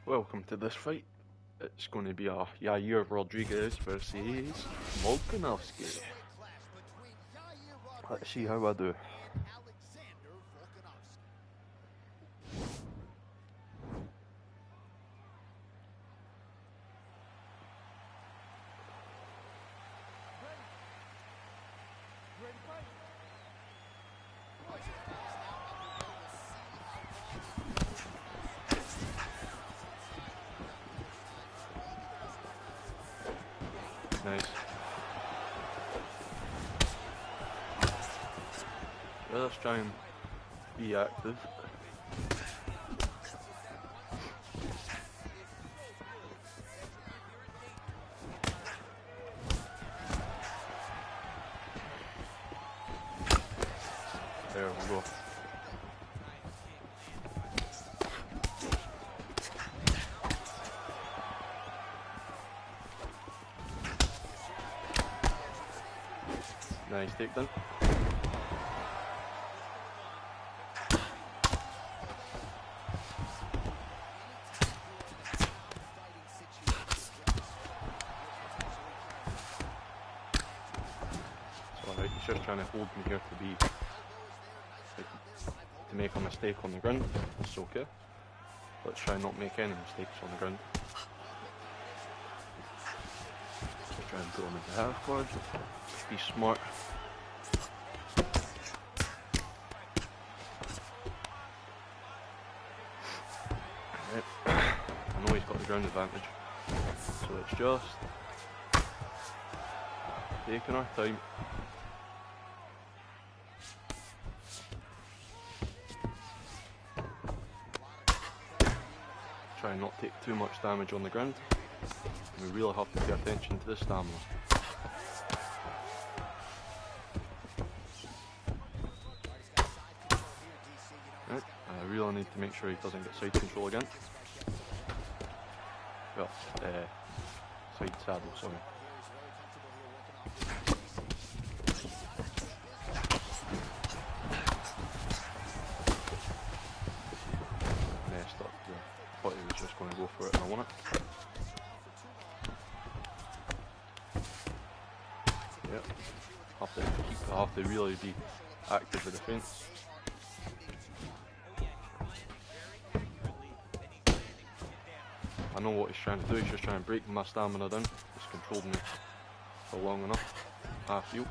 Welcome to this fight. It's going to be a Yair Rodriguez versus Volkanovski. Let's see how I do. Nice. Yeah, let's try and be active. There we go. Nice takedown. It's alright, he's just trying to hold me here to make a mistake on the ground. It's okay. Let's try and not make any mistakes on the ground. Just try and throw him into half guard. Be smart. Right. I know he's got the ground advantage, so it's just taking our time. Try and not take too much damage on the ground. We really have to pay attention to the stamina. Right. I really need to make sure he doesn't get side control again. Well, side saddle, sorry. Messed up there. Thought he was just going to go for it and I won it. Yep. I have to really be active with defence. I know what he's trying to do, he's just trying to break my stamina down. He's controlled me for long enough, I feel.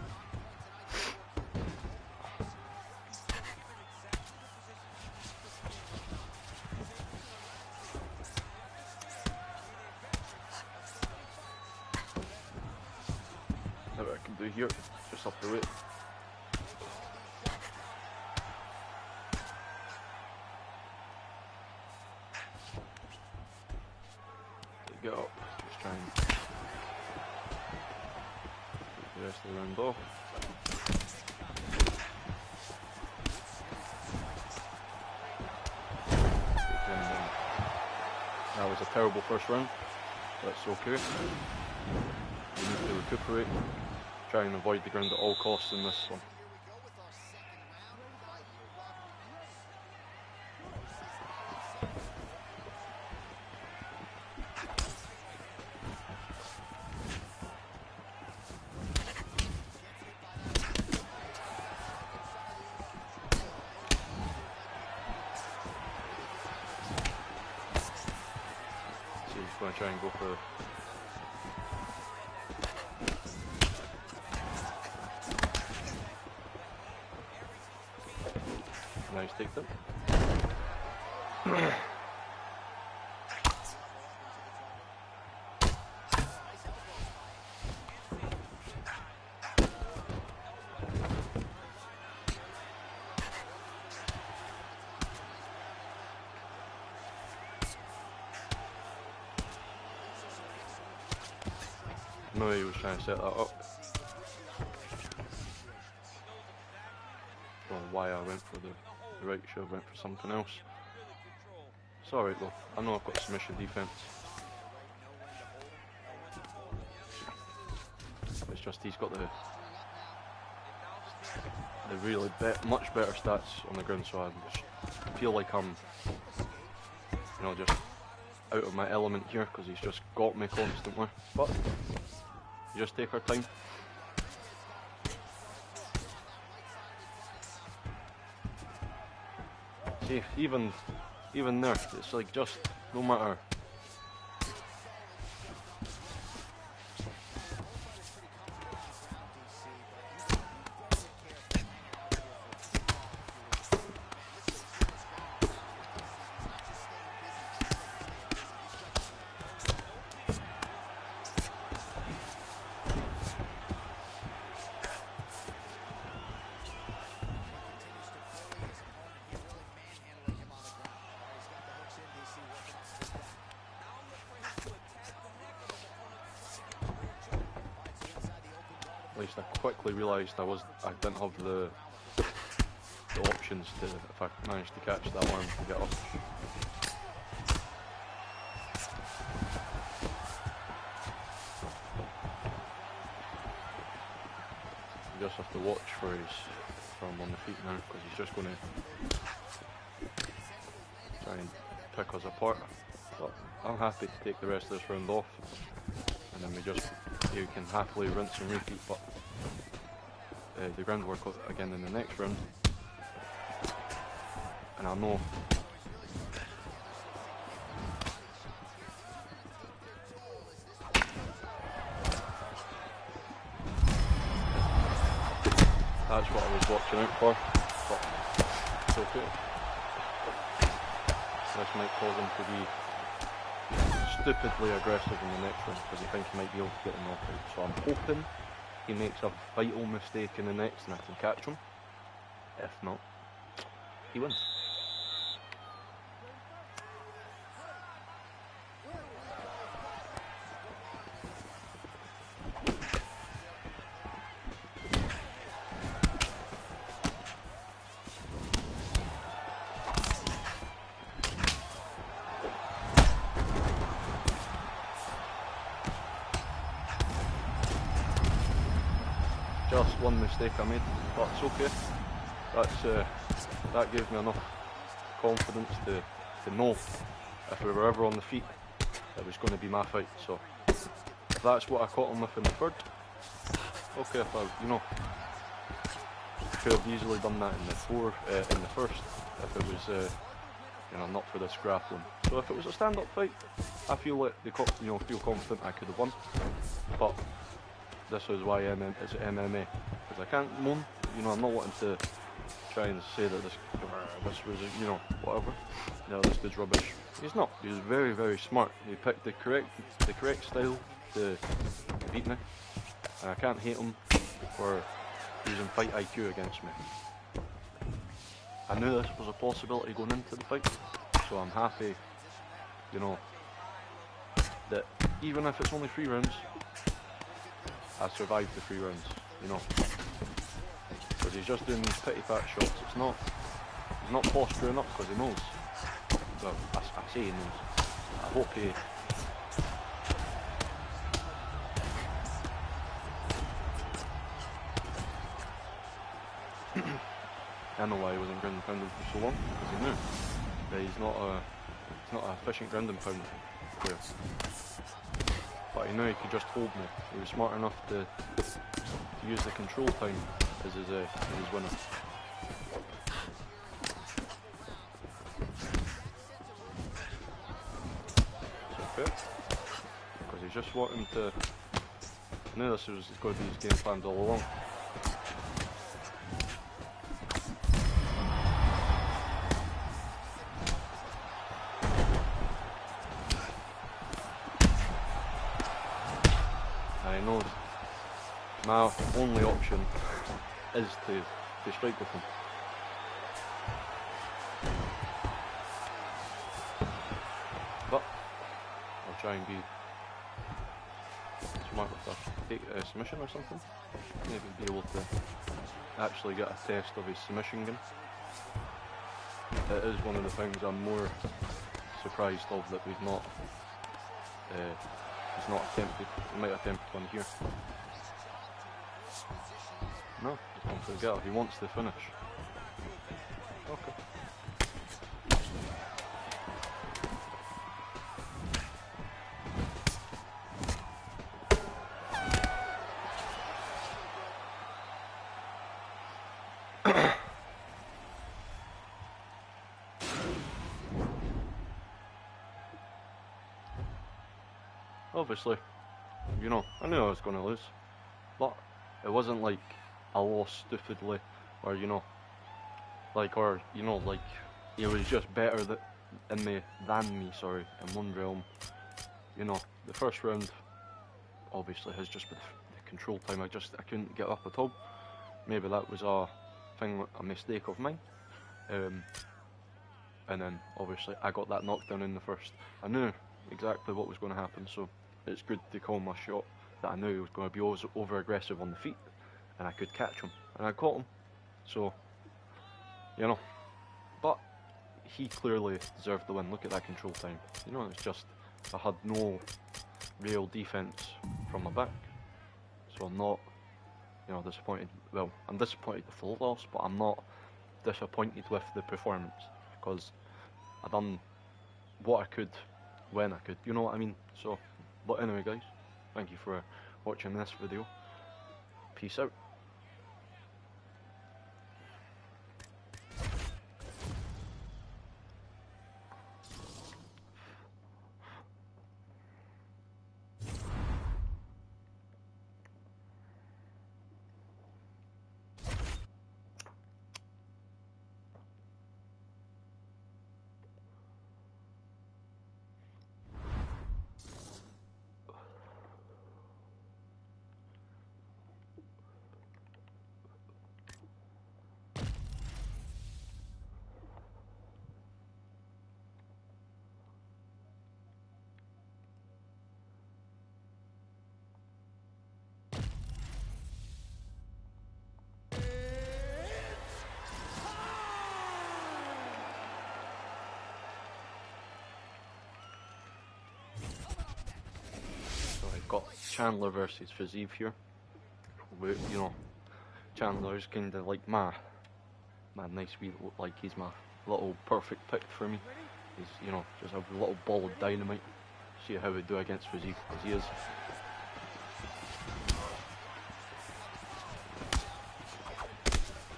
That's what I can do here, just up the weight. Get up, just try and take the rest of the round off. That was a terrible first round, but it's okay. We need to recuperate, try and avoid the ground at all costs in this one. Going to try and go for nice takedown. No, he was trying to set that up. Don't know why I went for the right, should have went for something else. It's alright though, I know I've got submission defense. It's just he's got the really much better stats on the ground, so I feel like I'm, just out of my element here because he's just got me constantly. But you just take our time. See, even there, it's like just no matter. At least I quickly realised I didn't have the options to, if I managed to catch that one, to get up. You just have to watch for him on the feet now, because he's just going to try and pick us apart. But I'm happy to take the rest of this round off, and then you can happily rinse and repeat. But the groundwork again in the next round, and I know that's what I was watching out for, but it's okay. This might cause him to be stupidly aggressive in the next round because he thinks he might be able to get a knockout. So I'm hoping he makes a vital mistake in the next and I can catch him. If not, he wins. Just one mistake I made, but it's okay. That gave me enough confidence to know if we were ever on the feet, it was going to be my fight. So if that's what I caught him with in the third, okay. If I could have easily done that in the first, if it was not for this grappling. So if it was a stand-up fight, I feel like feel confident I could have won. But this is why it's MMA, because I can't moan. I'm not wanting to try and say that this was whatever. No, this dude's rubbish. He's not. He was very, very smart. He picked the correct style to beat me, and I can't hate him for using fight IQ against me. I knew this was a possibility going into the fight, so I'm happy, that even if it's only 3 rounds, I survived the 3 rounds, because he's just doing these pity pat shots. He's not posturing up because he knows. Well, I say he knows. I hope he. I know why he wasn't ground and pounding for so long, because he knew that he's not an efficient ground and pound player. But he knew he could just hold me. He was smart enough to use the control time as his winner. It's okay, because he's just wanting to. I knew this was going to be his game plan all along. And he knows my only option is to strike with him. But I'll try and be smart with a submission or something. Maybe be able to actually get a test of his submission game. It is one of the things I'm more surprised of, that we've not he's not attempted. He might attempt one here. No, just don't forget, he wants the finish. Okay. obviously, you know, I knew I was going to lose, but it wasn't like I lost stupidly, or you know, like, or you know, like he was just better than me, sorry, in one realm. You know, the first round obviously has just been the control time. I couldn't get up at all. Maybe that was a mistake of mine. And then obviously I got that knockdown in the first. I knew exactly what was going to happen, so it's good to call my shot that I knew he was going to be over aggressive on the feet, and I could catch him, and I caught him. So, you know, but he clearly deserved the win. Look at that control time. You know, it's just I had no real defense from my back, so I'm not, you know, disappointed. Well, I'm disappointed with the loss, but I'm not disappointed with the performance, because I done what I could when I could, you know what I mean? So, but anyway guys, thank you for watching this video. Peace out. Got Chandler versus Fiziev here. You know, Chandler's kind of like my nice wee, like he's my little perfect pick for me. He's, you know, just a little ball of dynamite. See how we do against Fiziev, as he is.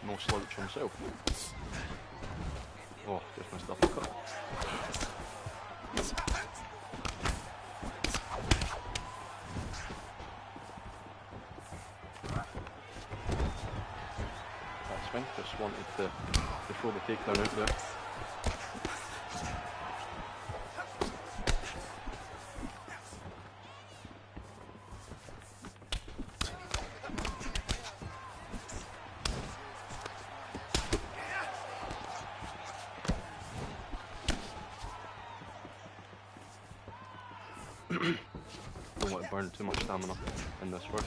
No slouch himself. Oh, just missed uppercut. Just wanted to throw the takedown out there. Don't want to burn too much stamina in this first.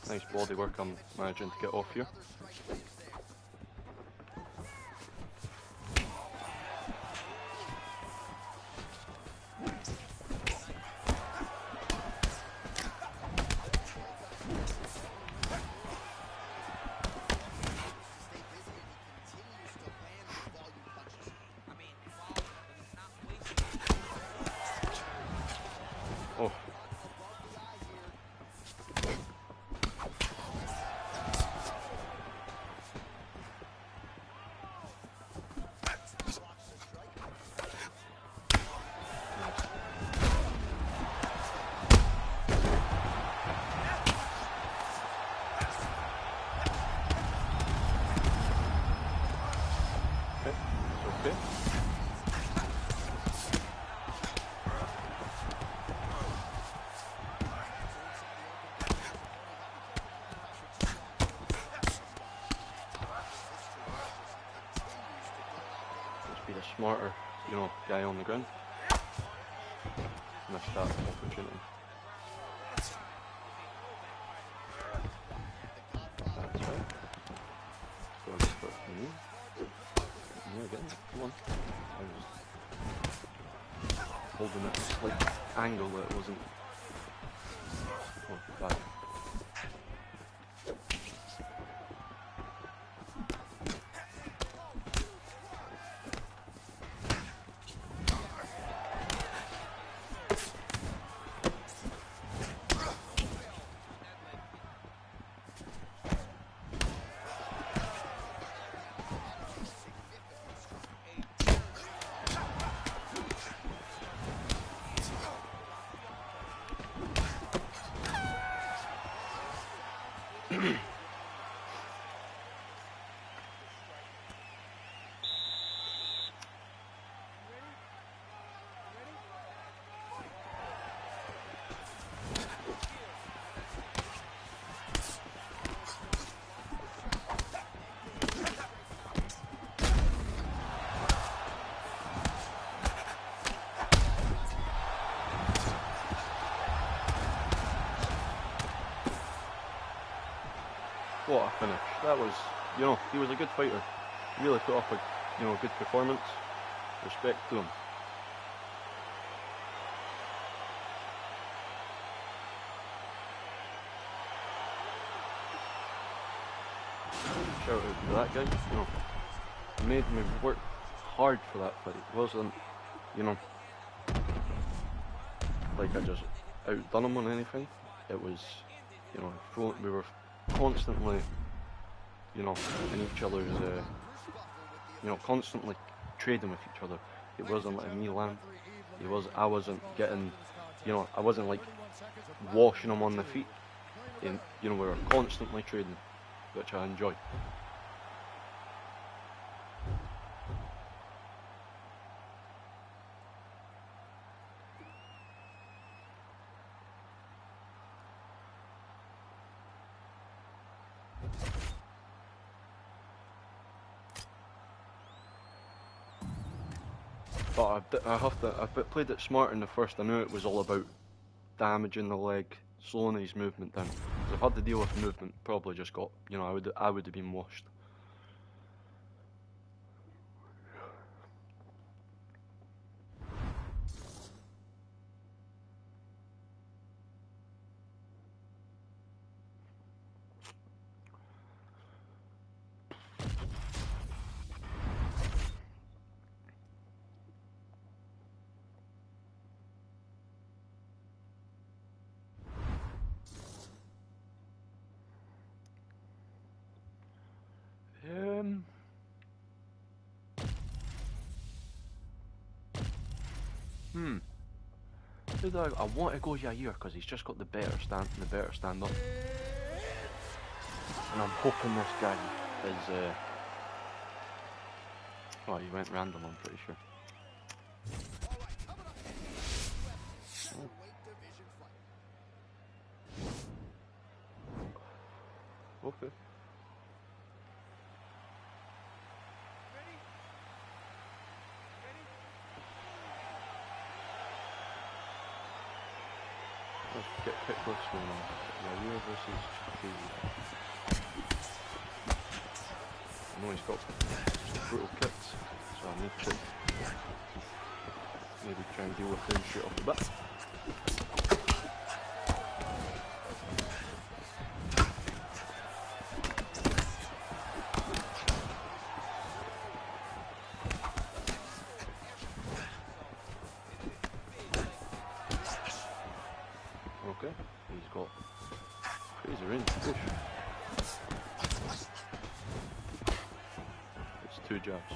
Nice body work I'm managing to get off here. Oh. Okay. Just be the smarter, you know, guy on the ground. Missed that opportunity. That's right. Go on, just put it from you. Yeah, again, come on. I was holding it at a slight angle that it wasn't. Oh, bad. that was, you know, he was a good fighter. He really put up a, you know, good performance. Respect to him. Shout out to that guy. You know, he made me work hard for that fight. It wasn't, you know, like I just outdone him on anything. It was, you know, we were constantly, you know, in each other's, you know, constantly trading with each other. It wasn't letting me land. I wasn't getting, you know, I wasn't like washing him on the feet. And, you know, we were constantly trading, which I enjoy. But I played it smart in the first. I knew it was all about damaging the leg, slowing his movement down. Because if I had to deal with movement, probably just got, you know, I would have been washed. I want to go Yair because he's just got the better stand up, and I'm hoping this guy is. Oh, he went random. I'm pretty sure. Oh. Okay. Let's get kickbacks going on. Yair versus Katie. I know he's got some brutal kicks, so I need to maybe try and deal with him straight off the bat. Okay, he's got crazy range to push. It's 2 jabs.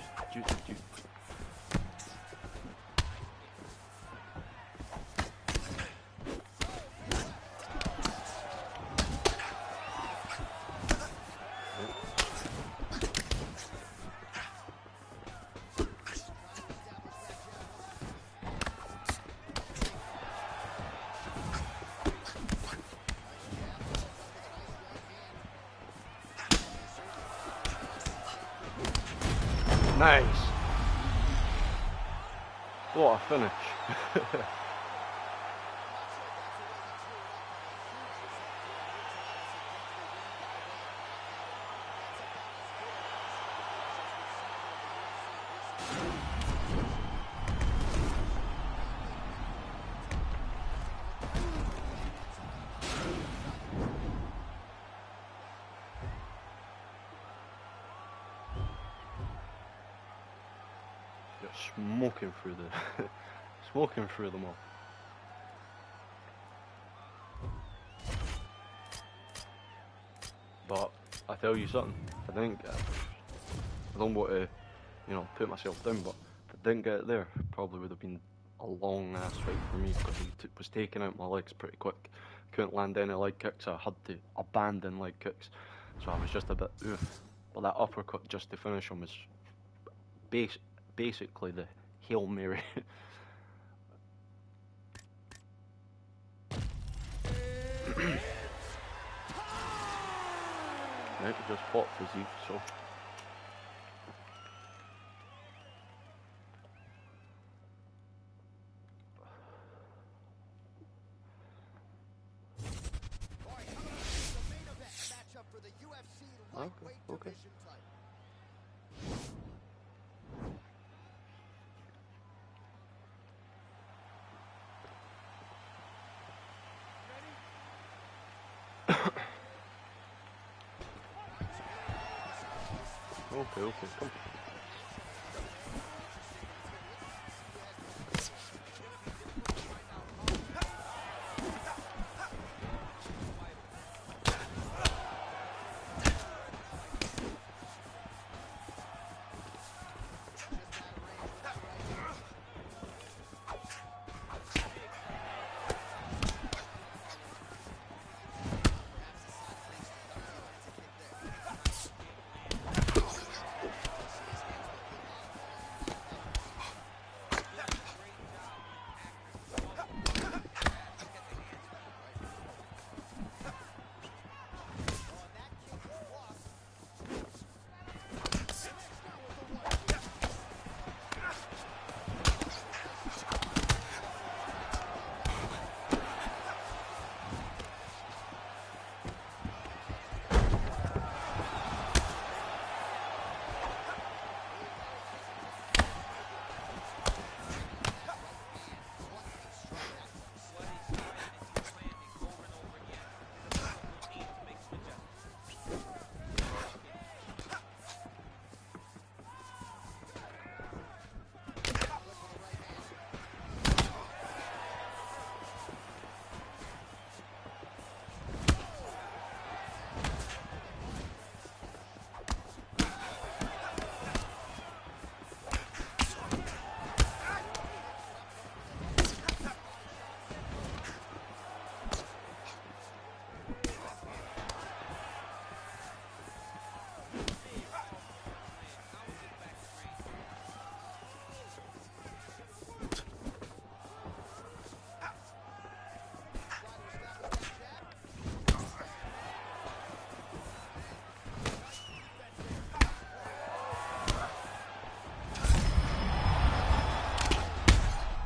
Nice. What a finish. Smoking through smoking through them all. But I tell you something, I don't want to, you know, put myself down, but if I didn't get it there, it probably would have been a long ass fight for me because he was taking out my legs pretty quick. Couldn't land any leg kicks, I had to abandon leg kicks, so I was just a bit oof. But that uppercut just to finish him was basically the Hail Mary. Right, we just fought physique, so. The main event matchup for the UFC Okay, okay. Okay, okay, come.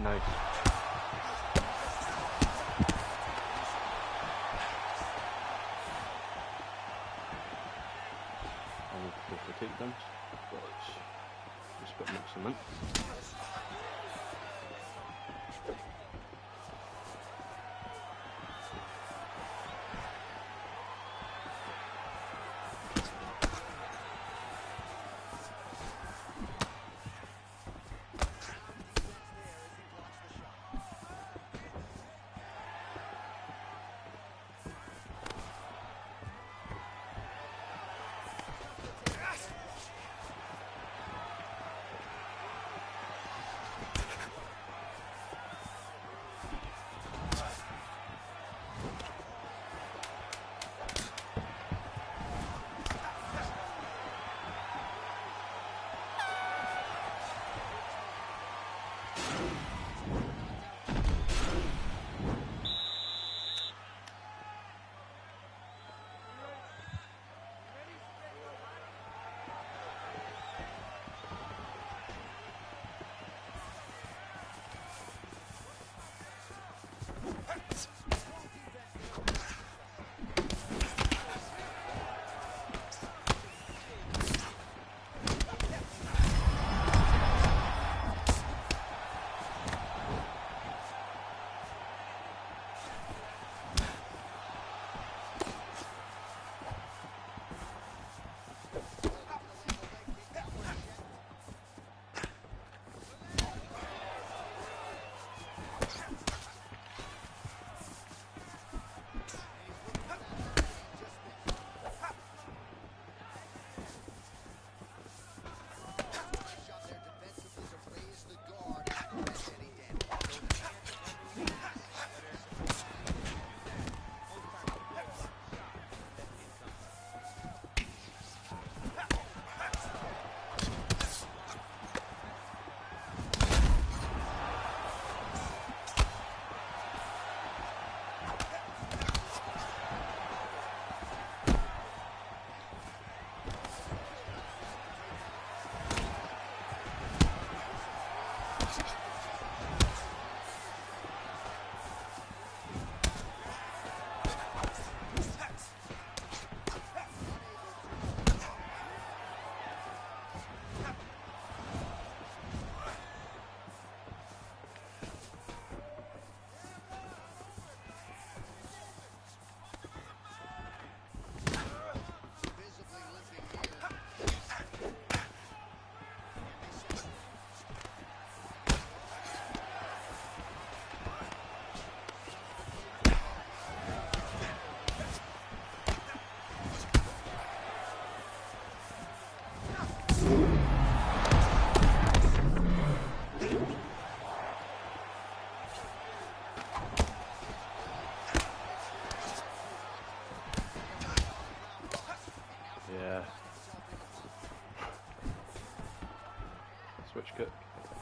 Nice. I'll go for takedowns, but it's just a bit mixing in.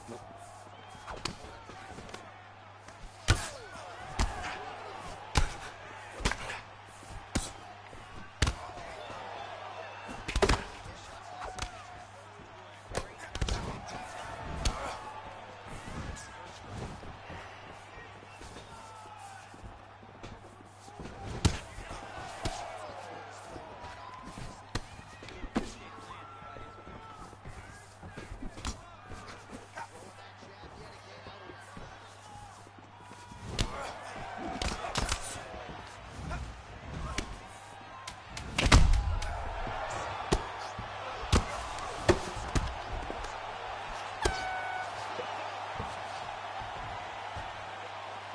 Nope.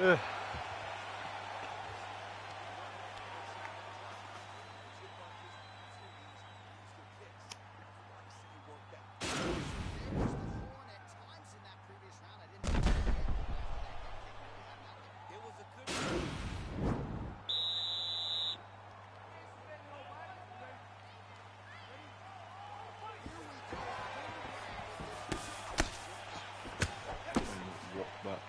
Ugh. Walk back.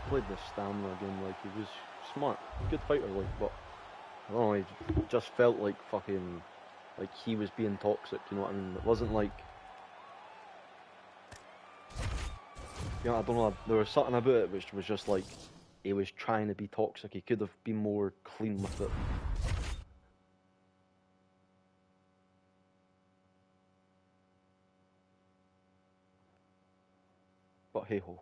Played the stamina again, like, he was smart, good fighter, like, but I don't know, he just felt like fucking, like he was being toxic, you know what I mean? It wasn't like, you know, I don't know, there was something about it which was just like, he was trying to be toxic, he could have been more clean with it. But hey ho.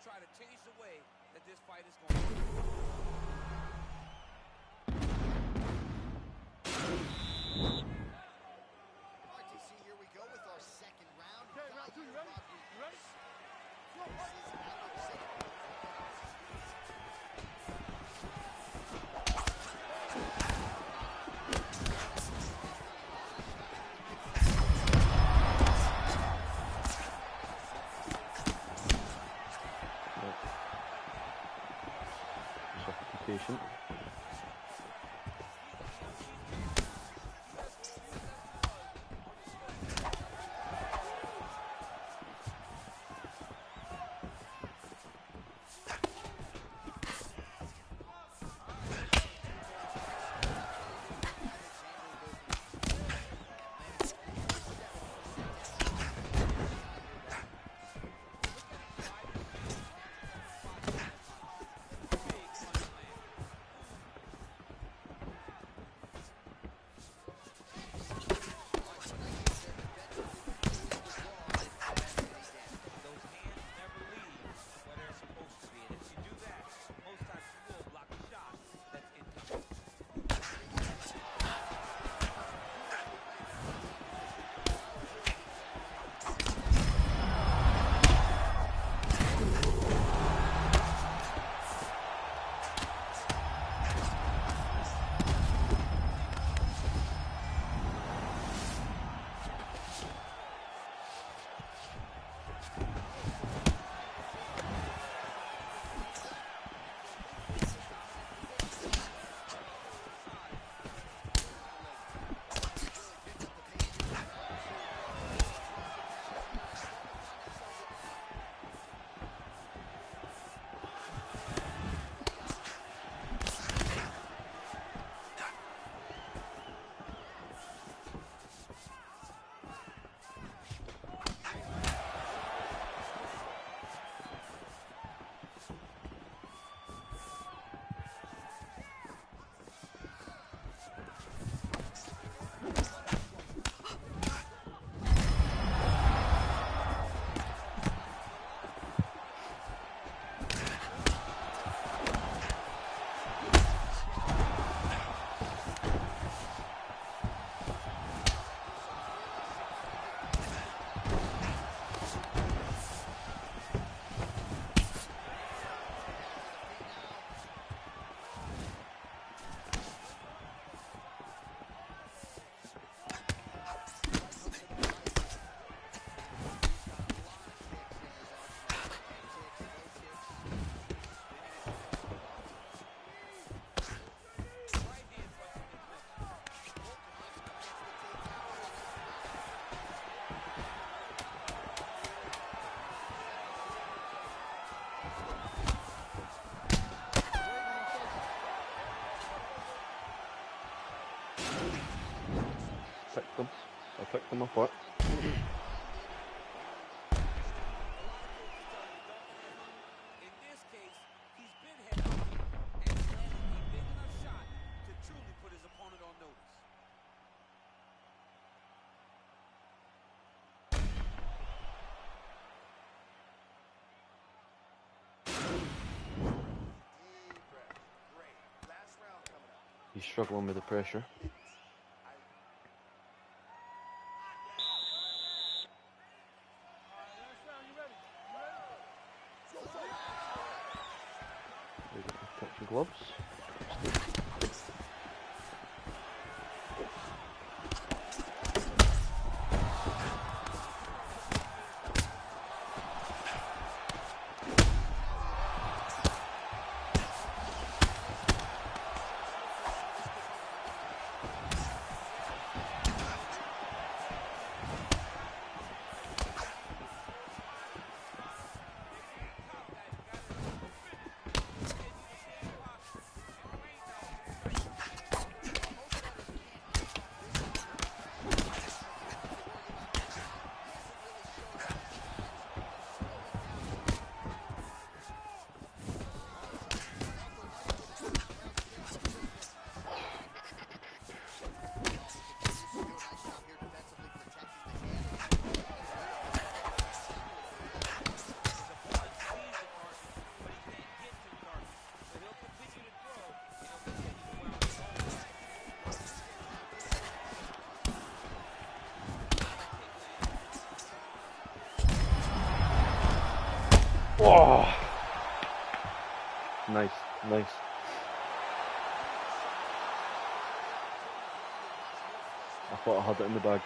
try to change the way that this fight is going. All right, TC, here we go with our second round. Okay, round two, you ready? You ready? I picked them apart. In this case, he's been head hunting and he's landed a big enough shot to truly put his opponent on notice. Deep breath. Great. Last round coming up. He's struggling with the pressure. Last round, you ready? Touching gloves. Oh, nice. I thought I had it in the bag.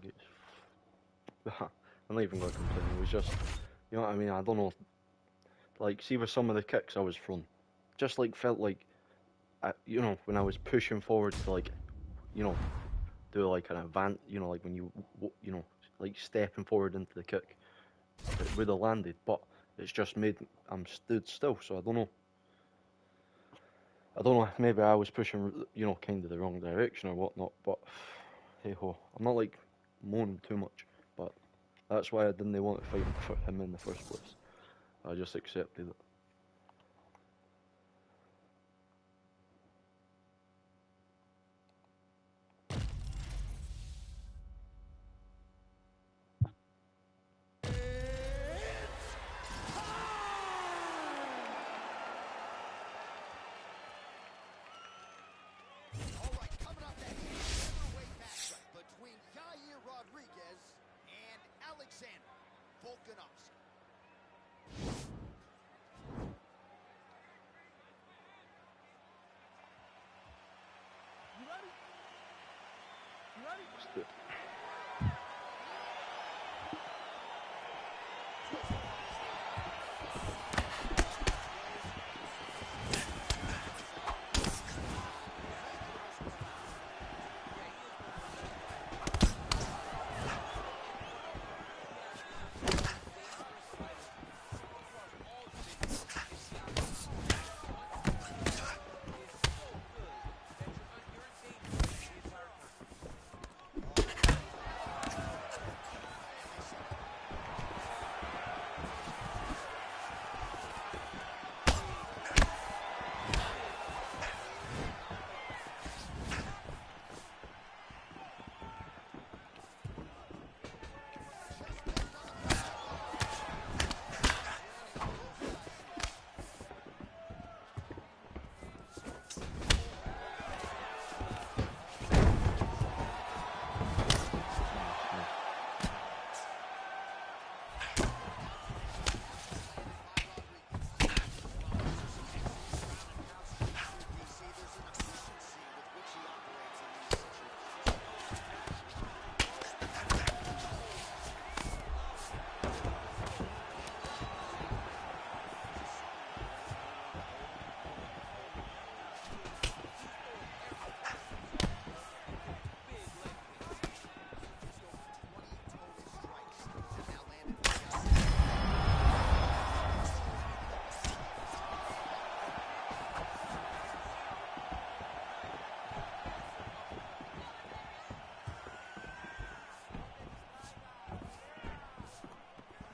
it's I'm not even going to complain. It was just, you know what I mean. I don't know. Like, see with some of the kicks I was thrown, just like felt like, you know, when I was pushing forward to like, you know, do like an advance, you know, like when you know, like stepping forward into the kick, it would have landed, but it's just made I'm stood still. So I don't know. I don't know. Maybe I was pushing, you know, kind of the wrong direction or whatnot. But hey ho, I'm not like moaning too much. But that's why I didn't want to fight him in the first place. I just accepted it. All right, coming up next, featherweight matchup between Yair Rodriguez and Alexander Volkanovski. You ready? You ready? Let's do it.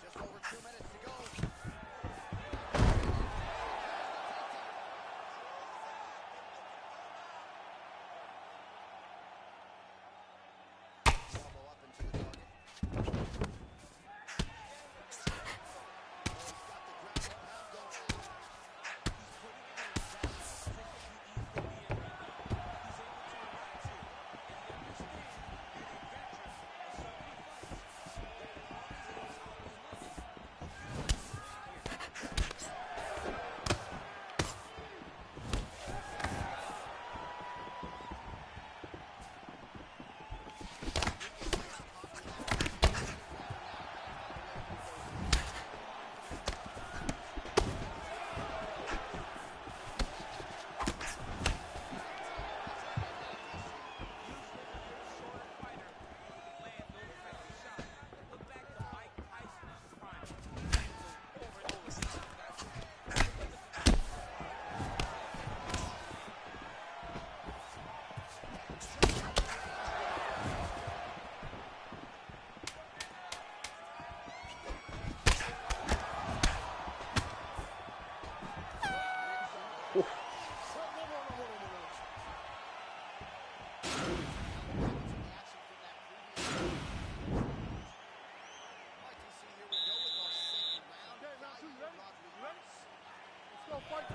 Just over 2 minutes to go. Elbow up into the target. Oh, he's got the ground and pound going on. Let's go, fight.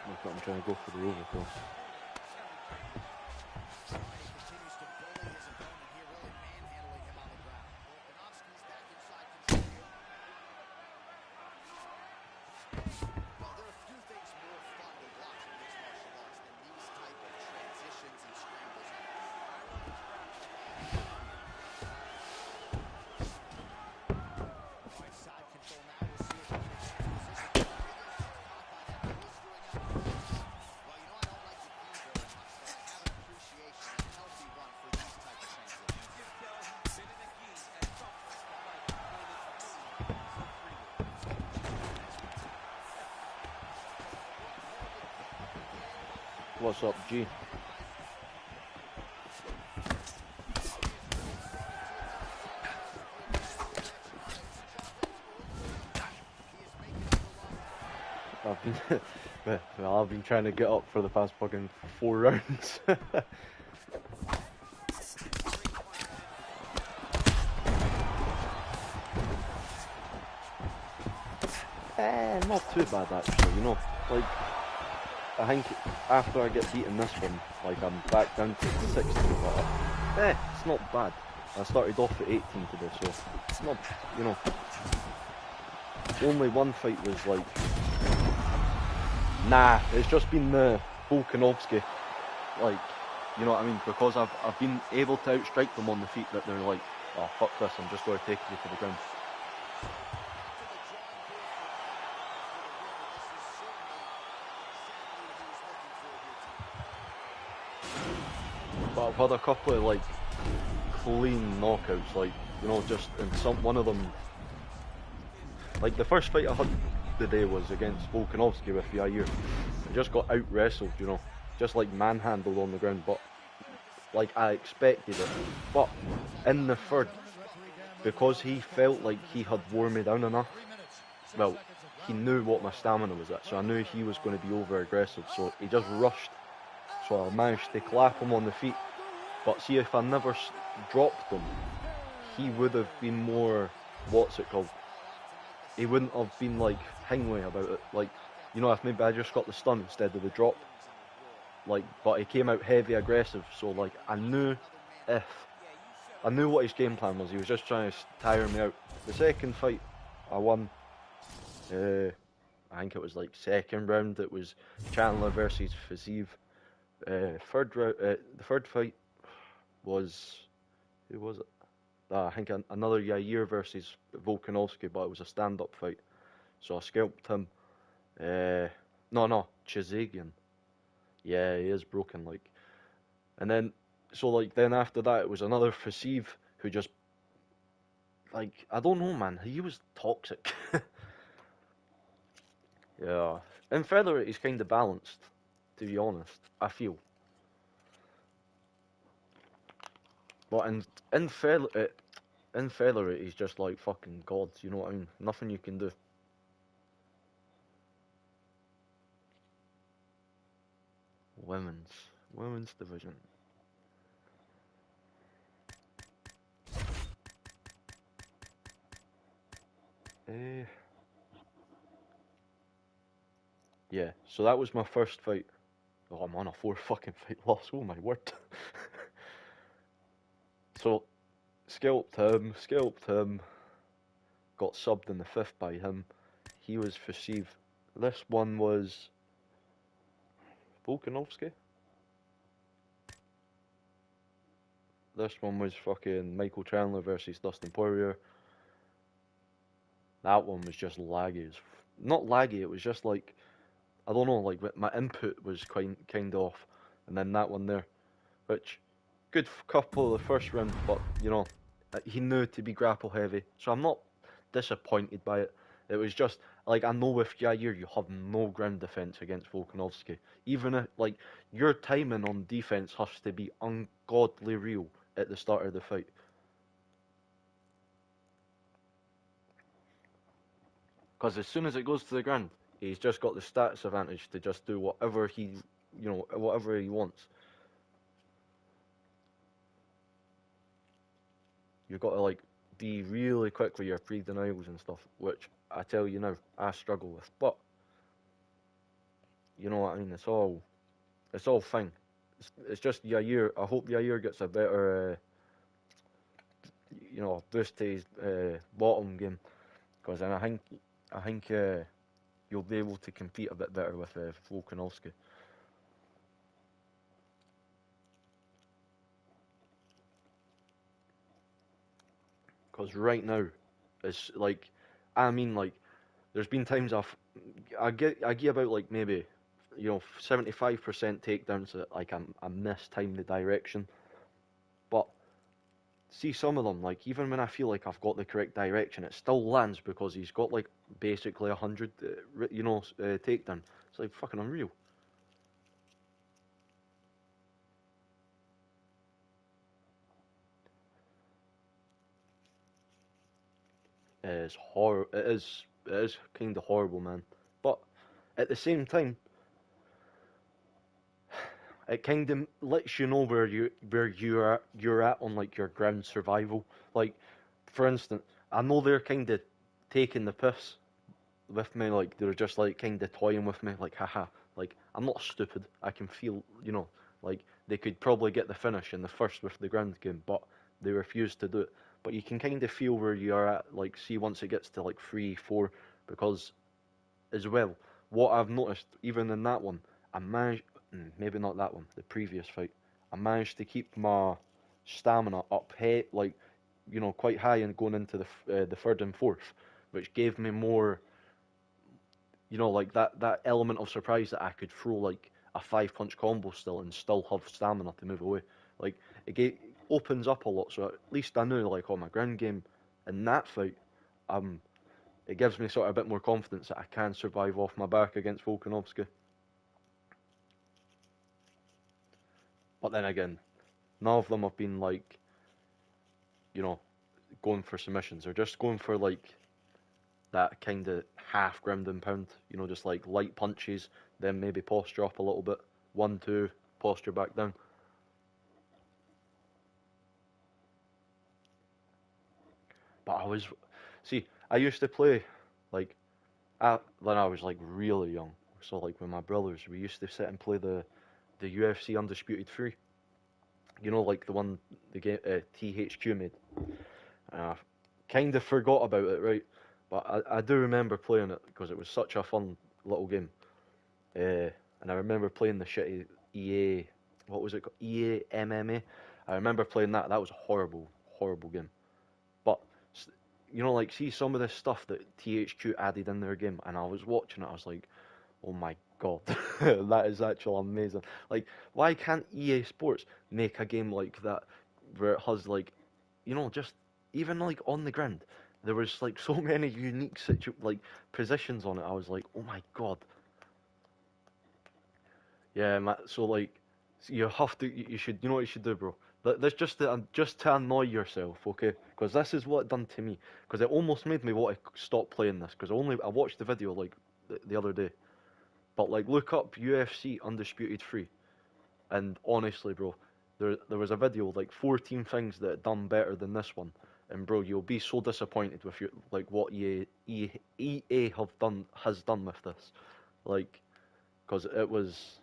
Look, I'm trying to go for the overkill. Continues to bully his opponent here, really manhandling him on the ground. Volkanovski's back inside control here. Well, there are few things more fun to watch in mixed martial arts than these type of transitions and scrambles. All right, side control now. We'll see if he can advance position. Caught by that blistering elbow. Well, you know I don't like the key very much, but I have an appreciation, a healthy one for these type of transitions. You can tell he's been in the gi at some point in his life and is moving so freely. What's up, G? I've been trying to get up for the past fucking 4 rounds. Not too bad actually, you know. Like, I think after I get beaten this one, like I'm back down to 16, but it's not bad. I started off at 18 today, so it's not, you know. Only one fight was like, nah, it's just been the Volkanovski, like, you know what I mean, because I've been able to outstrike them on the feet that they're like, oh fuck this, I'm just going to take you to the ground. But I've had a couple of like clean knockouts, like, you know, just in one of them, like the first fight I had today was against Volkanovski with Yair. I just got out wrestled, you know, just like manhandled on the ground, but like I expected it. But in the third, because he felt like he had worn me down enough, well, he knew what my stamina was at, so I knew he was going to be over aggressive, so he just rushed. So I managed to clap him on the feet. But see, if I never dropped him, he would have been more, what's it called? He wouldn't have been like hangway about it. Like, you know, if maybe I just got the stun instead of the drop. Like, but he came out heavy aggressive, so like I knew what his game plan was. He was just trying to tire me out. The second fight, I won. I think it was like second round. It was Chandler versus Fazeev. The third fight was, who was it? I think another Yair versus Volkanovski, but it was a stand-up fight. So I scalped him. No, Chizagian. Yeah, he is broken, like. And then, so like, then after that, it was another Fazeev who just, like, I don't know, man. He was toxic. Yeah. In featherweight, he's kind of balanced, to be honest. I feel. But in featherweight, he's just like fucking God. You know what I mean? Nothing you can do. Women's division. Yeah, so that was my first fight. Oh, I'm on a 4 fucking fight loss. Oh my word. So, scalped him. Got subbed in the 5th by him. He was Fazeev. This one was Volkanovski. This one was fucking Michael Chandler versus Dustin Poirier. That one was just laggy. Not laggy, it was just like, I don't know, like my input was kind of off. And then that one there, which, good couple of the first round, but, you know, he knew to be grapple heavy. So I'm not disappointed by it. It was just, like, I know with Yair you have no ground defense against Volkanovski. Even if, like, your timing on defense has to be ungodly real at the start of the fight. Because as soon as it goes to the ground, he's just got the stats advantage to just do whatever he wants. You've got to, like, be really quick with your pre-denials and stuff, which I tell you now, I struggle with. But you know what I mean. It's all fine. It's just Yair. I hope Yair gets a better, boost to his bottom game, because then I think you'll be able to compete a bit better with Volkanovski. Because right now, it's like, I mean, like, there's been times I get about like maybe, 75% takedowns that like I mistime the direction, but see some of them, like even when I feel like I've got the correct direction, it still lands because he's got like basically 100, takedown. It's like fucking unreal. It's hor. It is kind of horrible, man. But at the same time, it kind of lets you know where you're at on like your ground survival. Like, for instance, I know they're kind of taking the piss with me, like they're just like kind of toying with me, like haha. Like, I'm not stupid. I can feel, like they could probably get the finish in the first with the ground game, but they refuse to do it. But you can kind of feel where you are at, like see once it gets to like 3, 4, because as well, what I've noticed even in that one, I managed, maybe not that one, the previous fight, I managed to keep my stamina up, like quite high and going into the third and fourth, which gave me more, like that element of surprise that I could throw like a 5 punch combo still and still have stamina to move away. Like opens up a lot, so at least I knew like on my ground game in that fight, um, it gives me sort of a bit more confidence that I can survive off my back against Volkanovski. But then again, none of them have been like, you know, going for submissions. They're just going for like that kind of half ground and pound, just like light punches, then maybe posture up a little bit. 1, 2, posture back down. But I used to play like when I was like really young. So like with my brothers, we used to sit and play the UFC Undisputed 3. Like the one the game THQ made. I kind of forgot about it, right? But I do remember playing it because it was such a fun little game. And I remember playing the shitty EA, what was it called? EA MMA. I remember playing that. That was a horrible, horrible game. But like see some of the stuff that THQ added in their game, and I was watching it. I was like, oh my god, that is actually amazing. Like, why can't EA Sports make a game like that where it has like, just even like on the ground, there was like so many unique like positions on it. I was like, oh my god. Yeah, so like, so you have to, you should, you know what you should do, bro. That's just to annoy yourself, okay? Because this is what it done to me. Because it almost made me want to stop playing this. Because I watched the video like the other day. But like, look up UFC Undisputed 3, and honestly, bro, there was a video with like 14 things that it done better than this one, and bro, you'll be so disappointed with your like what EA has done with this, like, because it was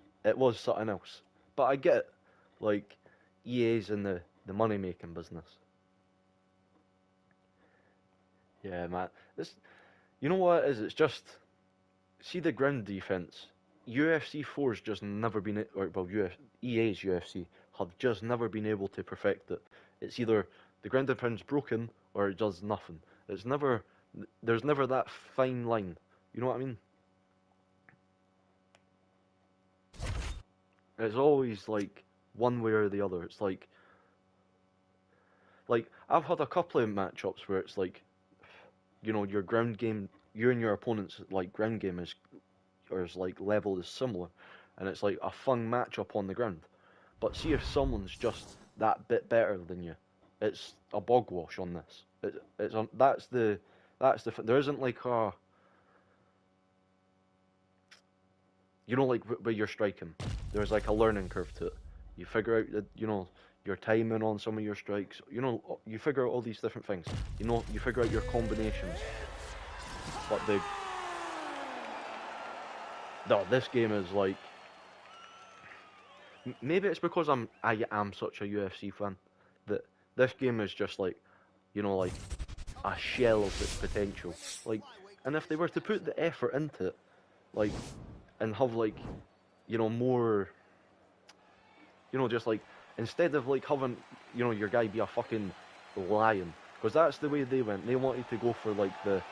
something else. But I get it, like EA's in the money making business. Yeah, man, this, you know what it is? It's just, see the ground defense. UFC 4's just never been, or well, EA's UFC have just never been able to perfect it. It's either the ground and pound's broken or it does nothing. There's never that fine line. You know what I mean? It's always like one way or the other. It's like I've had a couple of matchups where it's like, your ground game, you and your opponent's like ground game is like level is similar, and it's like a fun matchup on the ground. But see if someone's just that bit better than you, it's a bog wash on this. There isn't like like where you're striking. There's like a learning curve to it. You figure out that your timing on some of your strikes. You figure out all these different things. You figure out your combinations. But no, this game is like maybe it's because I am such a UFC fan that this game is just like like a shell of its potential. Like, and if they were to put the effort into it, like, and have like more, just like instead of like having your guy be a fucking lion, because that's the way they went. They wanted to go for like the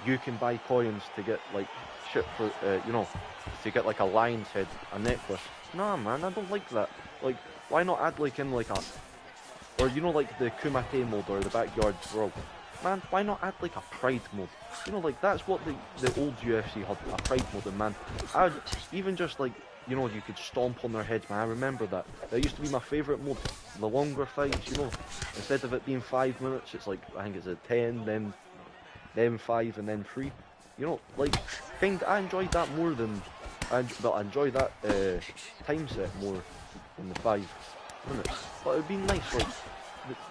you can buy coins to get like shit for to get like a lion's head, a necklace. Nah, man, I don't like that. Like, why not add like in like a or like the Kumite mode or the backyard brawl? Man, why not add like a pride mode? Like that's what the old UFC had, a pride mode, and man, I'd even just like you could stomp on their heads, man. I remember that. That used to be my favourite mode. The longer fights, instead of it being 5 minutes, it's like I think it's a 10, then 5, and then 3. Like I enjoyed that more than I enjoy that time set more than the 5 minutes. But it'd be nice. Like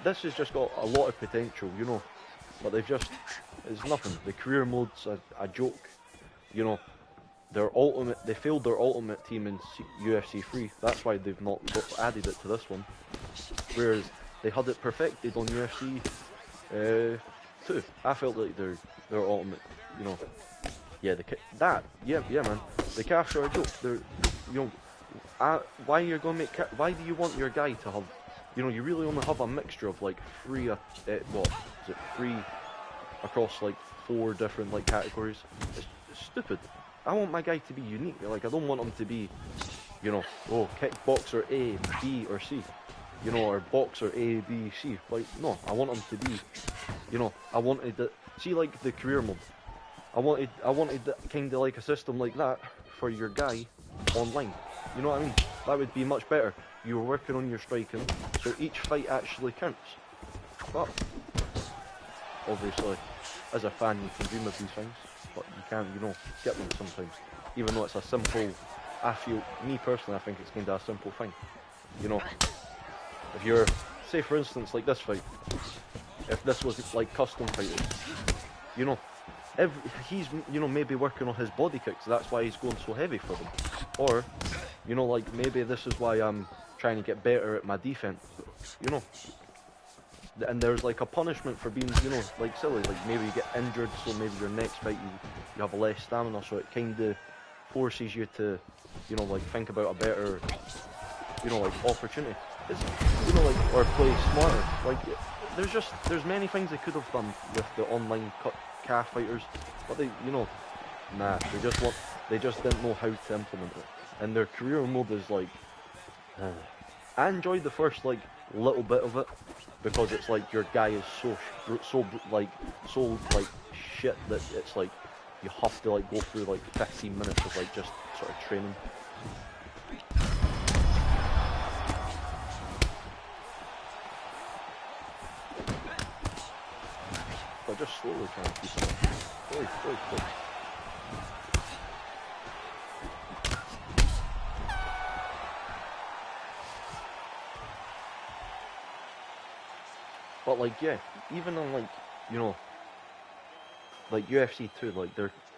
this has just got a lot of potential, but they've just it's nothing. The career mode's a joke, They failed their ultimate team in UFC 3. That's why they've not added it to this one. Whereas they had it perfected on UFC 2. I felt like their ultimate, yeah, yeah, man. The calves are a joke. They're, why you're gonna make? Why do you want your guy to have? You really only have a mixture of like 3. What is it? 3 across like 4 different like categories. It's stupid. I want my guy to be unique. Like I don't want him to be, kickboxer A, B, or C, or boxer A, B, C. Like no, I want him to be, I wanted it. See, like the career mode. I wanted kind of like a system like that for your guy online. You know what I mean? That would be much better. You were working on your striking, so each fight actually counts. But obviously, as a fan, you can dream of these things, but you can't, get them sometimes. Even though it's a simple, me personally, I think it's kind of a simple thing. If you're, say for instance, like this fight, if this was like custom fighters, he's maybe working on his body kicks, that's why he's going so heavy for them. Or, like maybe this is why I'm trying to get better at my defense. And there's like a punishment for being, like silly. Like maybe you get injured, so maybe your next fight you have less stamina, so it kind of forces you to, like think about a better, like opportunity. It's, like or play smarter. Like there's many things they could have done with the online calf fighters, but they, nah, they just didn't know how to implement it. And their career mode is like, I enjoyed the first like little bit of it because it's like your guy is so shit that it's like you have to like go through like 15 minutes of like just sort of training. But just slowly trying to keep it up. Slowly. But like yeah, even on like like UFC 2, like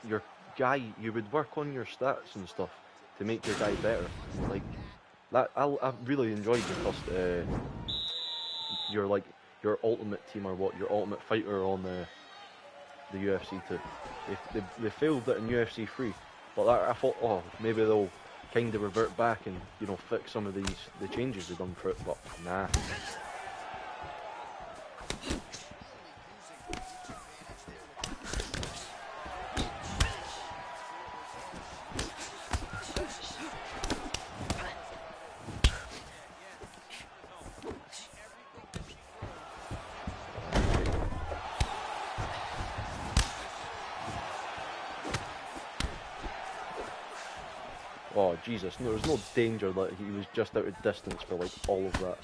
your guy, you would work on your stats and stuff to make your guy better. Like that, I really enjoyed your ultimate team or your ultimate fighter on the UFC 2. They failed it in UFC 3, but I thought maybe they'll kind of revert back and fix some of the changes they've done for it, but nah. Oh Jesus, no, there's no danger that he was just out of distance for like all of that.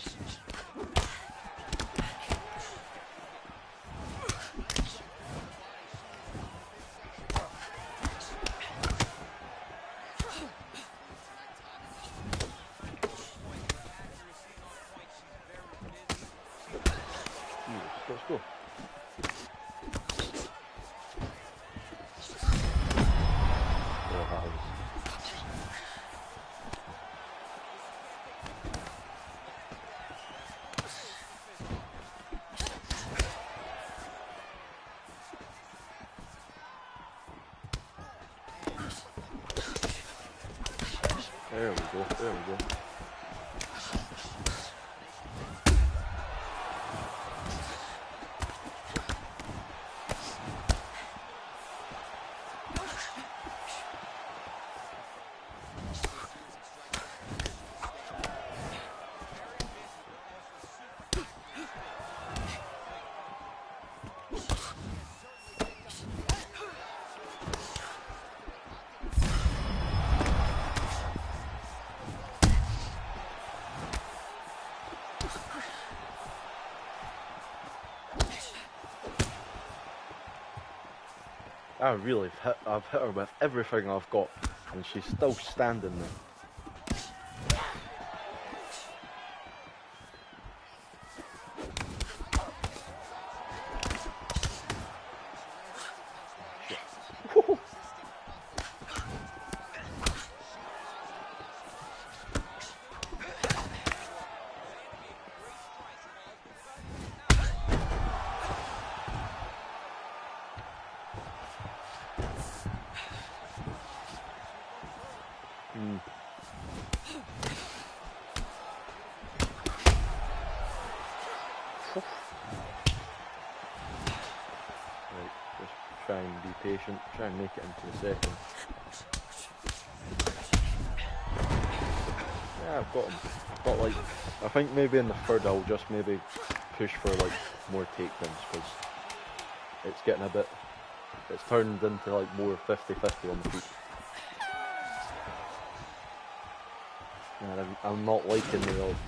Jesus, let's go. Oh, There we go, there we go. I've hit her with everything I've got, and she's still standing there. Try and be patient, try and make it into the second. Yeah, I've got him. But like, I think maybe in the third I'll just maybe push for like more takedowns, because it's getting a bit, it's turned into like more 50-50 on the feet. And I'm not liking the odds.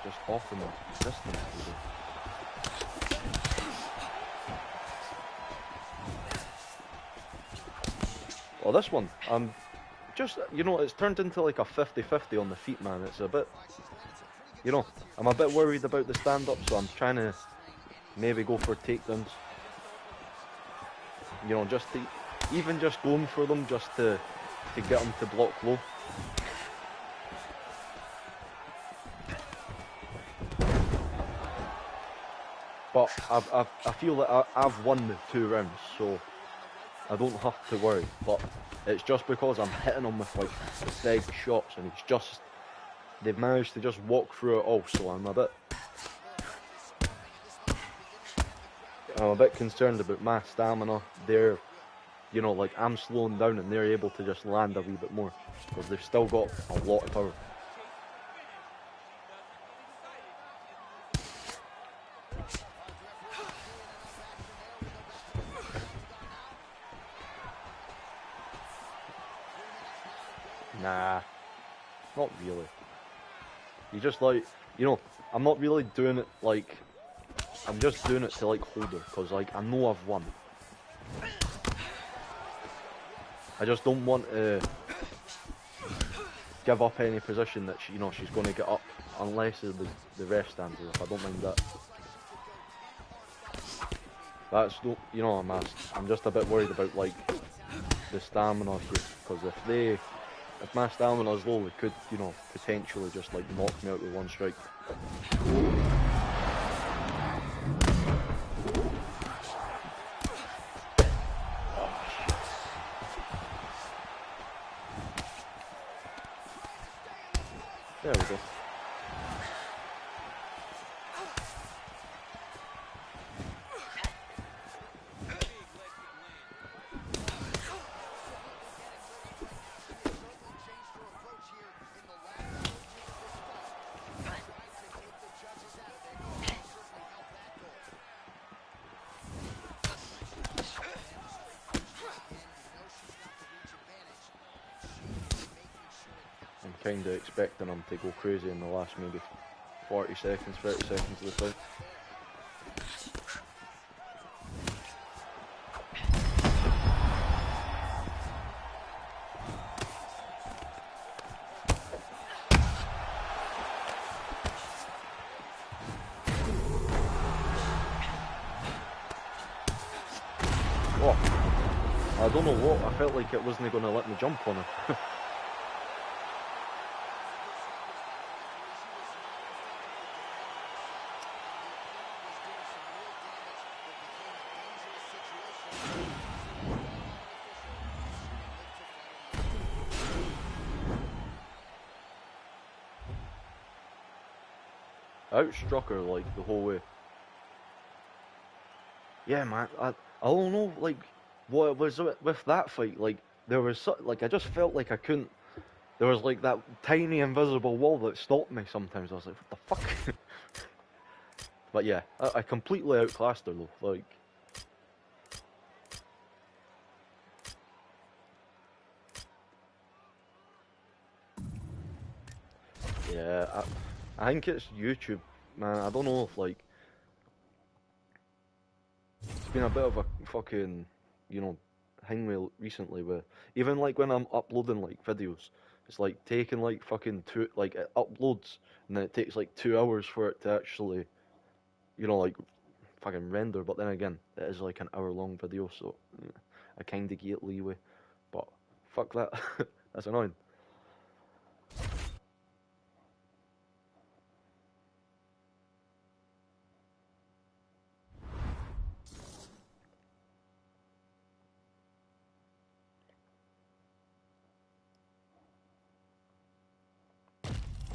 Just off in the distance. Well, this one, just, you know, it's turned into like a 50-50 on the feet, man. It's a bit, you know, I'm a bit worried about the stand-up, so I'm trying to maybe go for takedowns. You know, just to, even just going for them, just to get them to block low. But I feel that I've won the 2 rounds, so I don't have to worry. But it's just because I'm hitting him with like big shots, and it's just, they've managed to just walk through it all. So I'm a bit concerned about my stamina. They're, you know, like I'm slowing down, and they're able to just land a wee bit more because they've still got a lot of power. Nah, not really. You just like, you know, I'm not really doing it like, I'm just doing it to like hold her, because like I know I've won. I just don't want to give up any position that she, you know, she's going to get up, unless the ref stands her up. I don't mind that. That's, you know, I'm just a bit worried about like the stamina here, because if my stamina is low, it could, you know, potentially just like knock me out with one strike. There we go. Kind of expecting him to go crazy in the last maybe 40 seconds, 30 seconds of the fight. don't know what, I felt like it wasn't going to let me jump on her. I outstruck her like the whole way. Yeah, man, I don't know, like, what it was with that fight. Like, there was like, I just felt like I couldn't. There was like that tiny invisible wall that stopped me sometimes. I was like, what the fuck? But yeah, I completely outclassed her though. Like, yeah, I think it's YouTube, man. I don't know if like it's been a bit of a fucking, you know, thing recently with even like when I'm uploading like videos, it's like taking like fucking like it uploads and then it takes like 2 hours for it to actually, you know, like fucking render. But then again, it is like an hour-long video, so I kind of get leeway. But fuck that, that's annoying.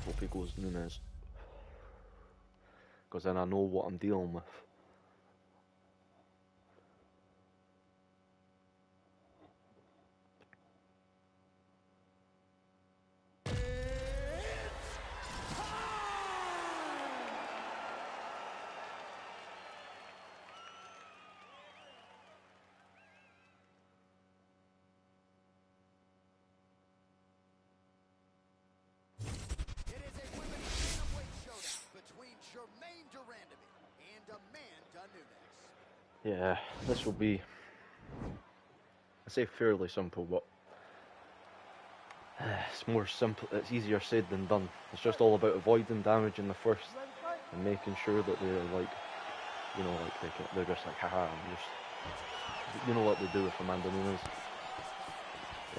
Hope he goes Nunes, because then I know what I'm dealing with. Yeah, this will be, I say fairly simple, but it's more simple. It's easier said than done. It's just all about avoiding damage in the first and making sure that they're like, you know, like they're just like, haha, I'm just, you know what they do with Amanda Nunes.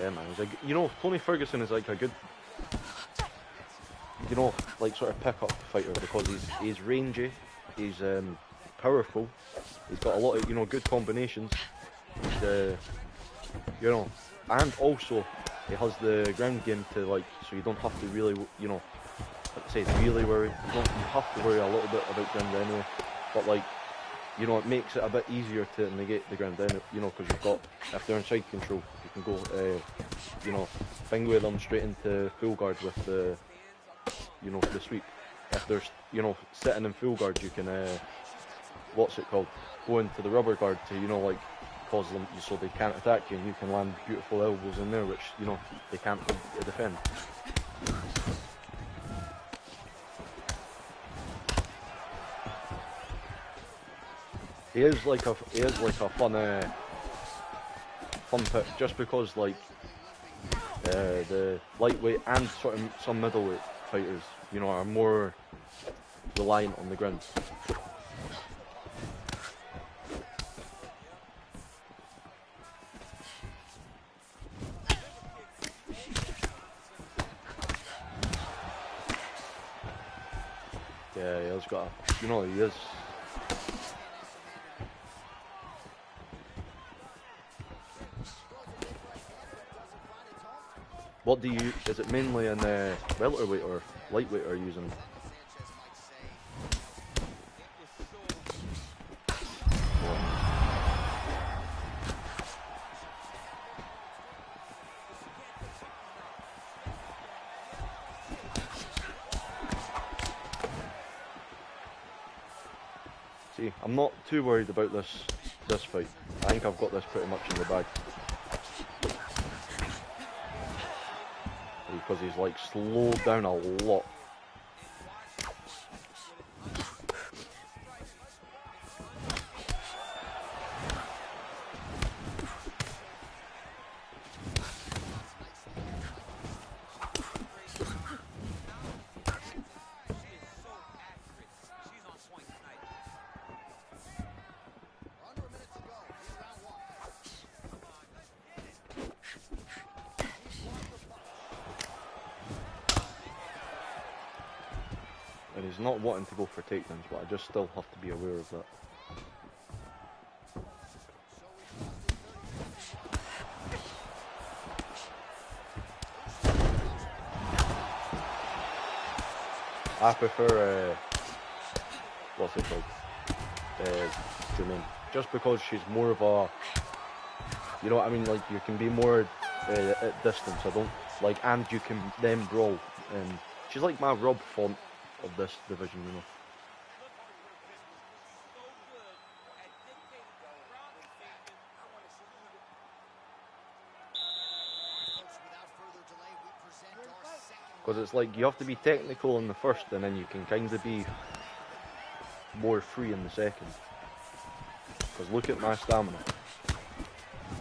Yeah, man, he's like, you know, Tony Ferguson is like a good, you know, like sort of pick-up fighter because he's rangy, he's powerful, he's got a lot of, you know, good combinations, you know, and also he has the ground game to like, so you don't have to really, you know, say really worry. You have to worry a little bit about ground anyway, but like, you know, it makes it a bit easier to negate the ground down, you know, because you've got, if they're in side control, you can go, you know, finger them straight into full guard with the, you know, the sweep. If they're, you know, sitting in full guard, you can, what's it called, go into the rubber guard to, you know, like, cause them so they can't attack you, and you can land beautiful elbows in there, which, you know, they can't defend. He is like a fun pick, just because like the lightweight and sort of some middleweight fighters, you know, are more reliant on the ground. Yeah, he has got a, you know, he is. What do you, is it mainly in welterweight or lightweight are you using? See, I'm not too worried about this fight. I think I've got this pretty much in the bag. Because he's like slowed down a lot. he's not wanting to go for takedowns, but I just still have to be aware of that. I prefer, what's it called? Jermaine. Just because she's more of a, you know what I mean, like you can be more at distance, I don't, like, and you can then brawl, and she's like my Rob Font of this division, you know. Because it's like you have to be technical in the first, and then you can kind of be more free in the second. Because look at my stamina.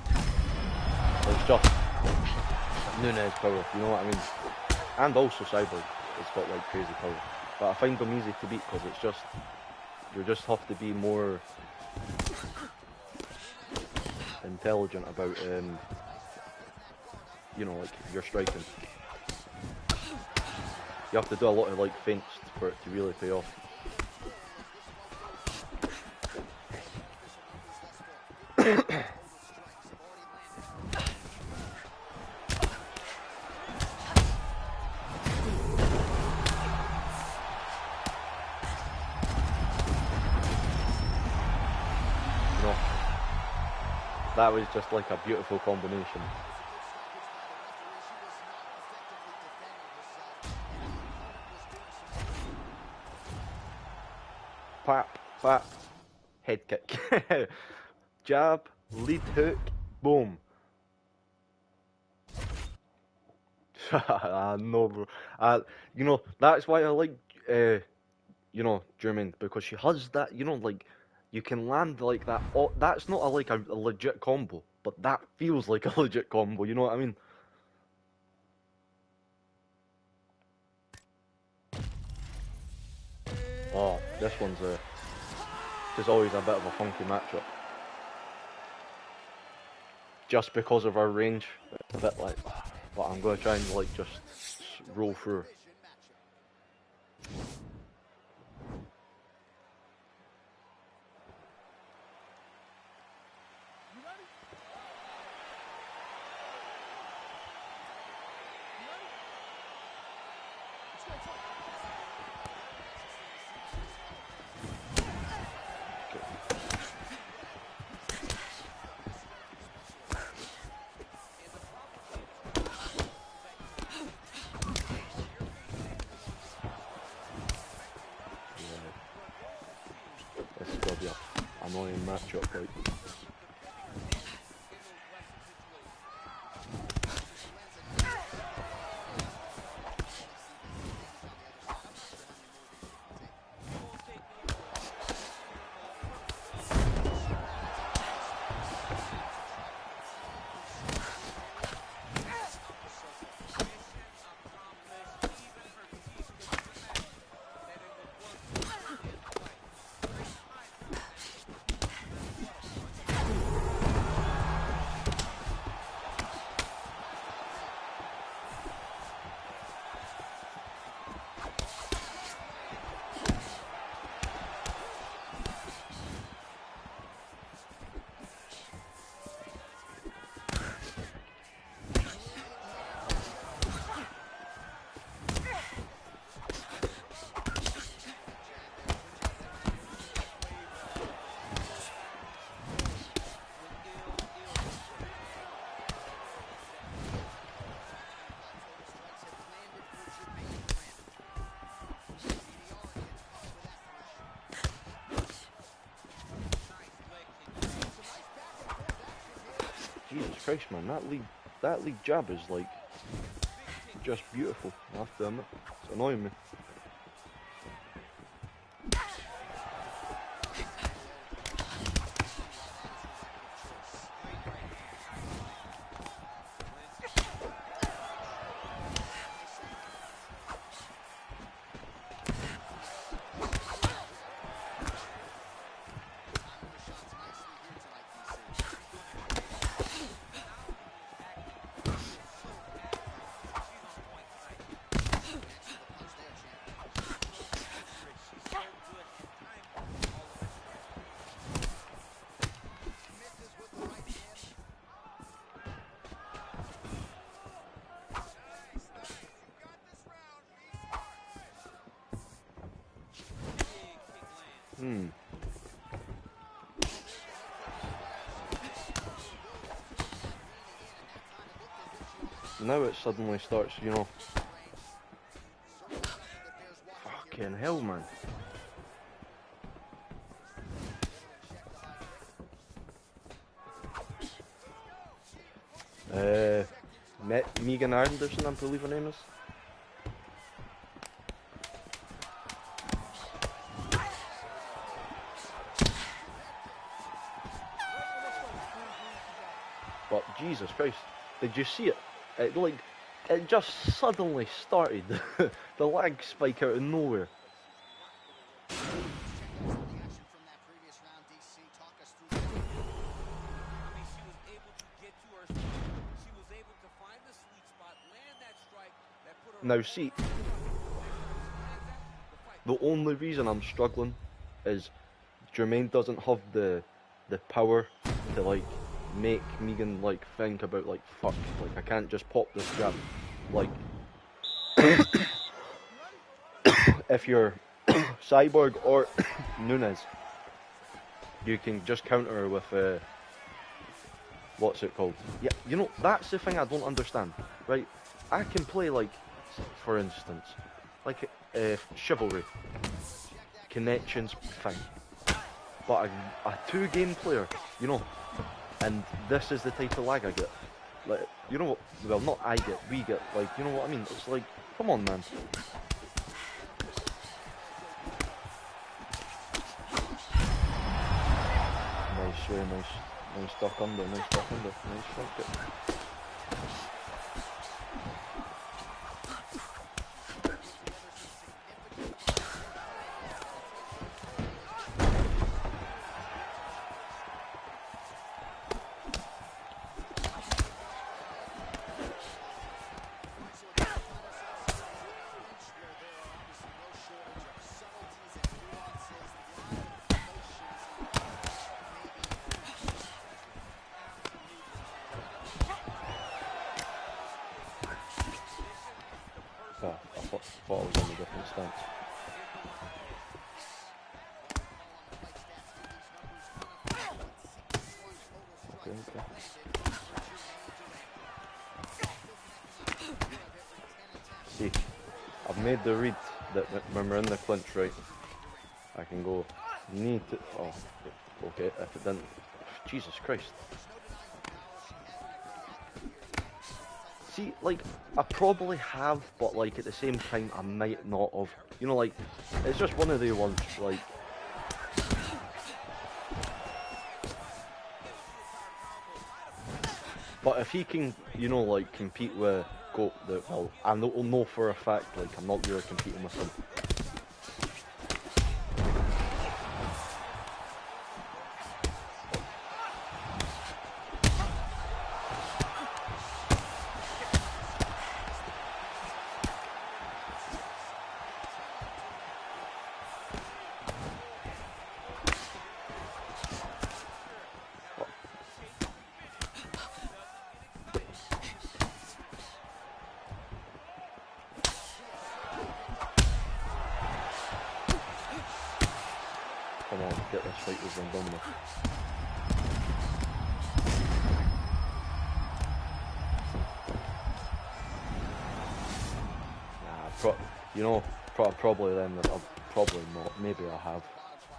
It's just Nunes power, you know what I mean? And also Cyborg, it's got like crazy power. But I find them easy to beat because it's just, you just have to be more intelligent about, you know, like your striking. You have to do a lot of like feints for it to really pay off. No, that was just like a beautiful combination. Pap, pap, head kick. Jab, lead hook, boom. No, bro. You know, that's why I like, you know, German, because she has that, you know, like, you can land like that. Oh, that's not like a legit combo, but that feels like a legit combo, you know what I mean? Oh, this one's just always a bit of a funky matchup. Just because of our range, it's a bit like, but I'm going to try and like just roll through. This is going to be an annoying matchup, like. Jesus Christ, man, that lead jab is like just beautiful. I have to admit, it's annoying me. now it suddenly starts, you know. Fucking hell, man. Megan Anderson, I believe her name is. But Jesus Christ, did you see it? It just suddenly started. The lag spike out of nowhere. Now see, the only reason I'm struggling is Jermaine doesn't have the power to like make Megan like think about like fuck, like I can't just pop this jab. Like if you're Cyborg or Nunes, you can just counter her with what's it called? Yeah, you know, that's the thing I don't understand, right? I can play like, for instance, like Chivalry, connections thing, but a two-game player, you know, and this is the type of lag I get. Like, you know what? Well, not I get, we get. Like, you know what I mean? It's like, come on, man. Nice, very nice. Nice duck under, nice duck under, nice front kick. I thought I was on a different stance. Okay, okay. See, I've made the read that when we're in the clinch, right, I can go knee to... Oh, okay, if it didn't... Jesus Christ. See, like, I probably have, but, like, at the same time, I might not have. You know, like, it's just one of the ones, like... But if he can, you know, like, compete with Goat, well, I know for a fact, like, I'm not really competing with him. Come on, get this fight over and done with. Nah, you know, probably then, I'll probably not, maybe I have.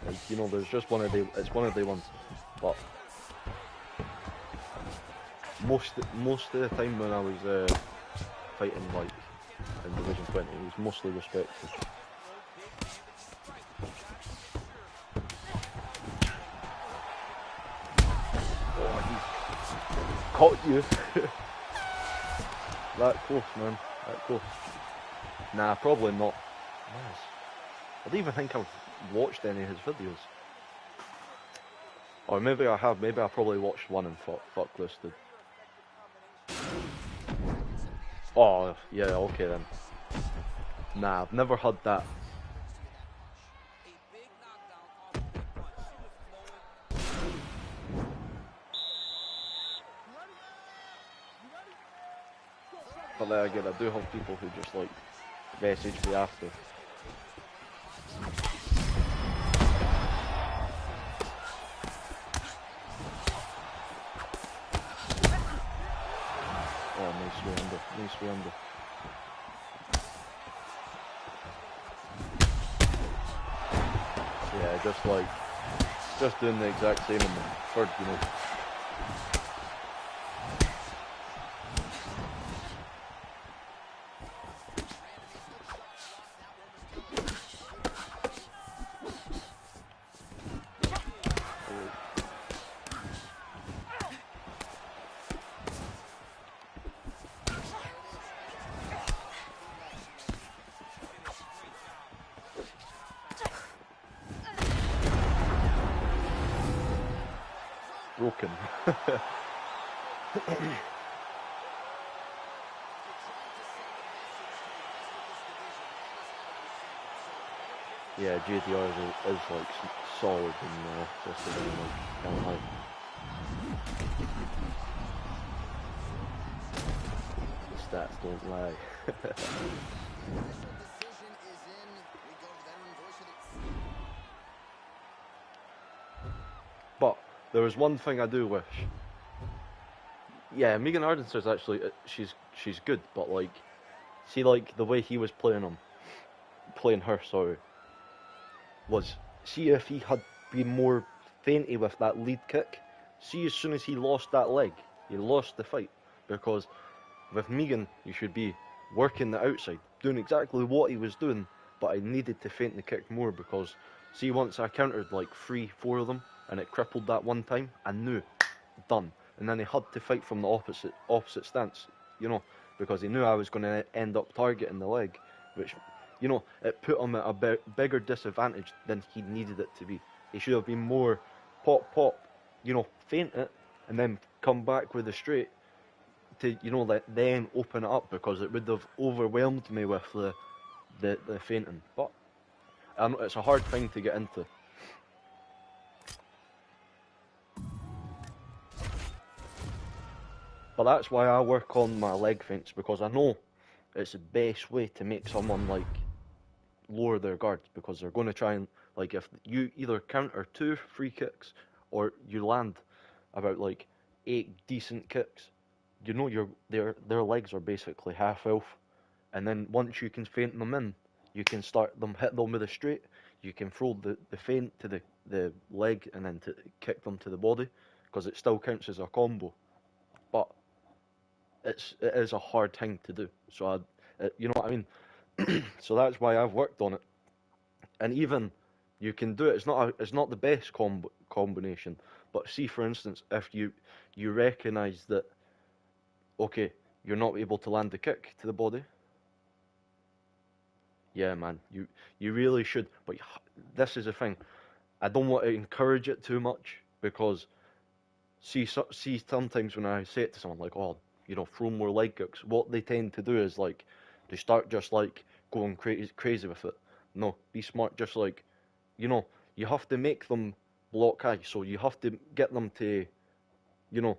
Like, you know, there's just it's one of the ones, but most of the time when I was fighting, like, in Division 20, it was mostly respected. Caught you. That close, man. That close. Nah, probably not. Nice. I don't even think I've watched any of his videos. Or maybe I have. Maybe I probably watched one and fuck listed. Oh, yeah, okay then. Nah, I've never had that. But then again, I do have people who just like message me after. Oh, nice way under. needs to be under. Yeah, just doing the exact same in the third, you know. Broken. Yeah, JDR is like solid in this division, like, can't lie. The stats don't lie. But there was one thing I do wish. Yeah, Megan Ardenster's actually she's good, but like, see, like the way he was playing her, sorry, was, see if he had been more feinty with that lead kick. See, as soon as he lost that leg, he lost the fight, because with Megan you should be working the outside, doing exactly what he was doing, but I needed to feint the kick more, because see, once I countered like 3-4 of them and it crippled that one time, I knew, done. And then he had to fight from the opposite stance, you know, because he knew I was going to end up targeting the leg, which, you know, it put him at a bigger disadvantage than he needed it to be. He should have been more pop, you know, feint it, and then come back with a straight to, you know, then open it up, because it would have overwhelmed me with the feinting. But I know it's a hard thing to get into. But that's why I work on my leg feints, because I know it's the best way to make someone like lower their guard, because they're going to try and, like, if you either counter 2 free kicks or you land about like 8 decent kicks, you know their legs are basically half health, and then once you can feint them in, you can hit them with a straight, you can throw the feint to the leg and then to kick them to the body, because it still counts as a combo. But it is a hard thing to do. So you know what I mean. So that's why I've worked on it. And even you can do it. It's not the best combination. But see, for instance, if you recognise that, okay, you're not able to land the kick to the body. Yeah, man, you really should. But this is the thing. I don't want to encourage it too much, because see sometimes when I say it to someone like, oh, you know, throw more leg kicks, what they tend to do is like they start just like going crazy with it. No, be smart. Just like, you know, you have to make them block high, so you have to get them to, you know,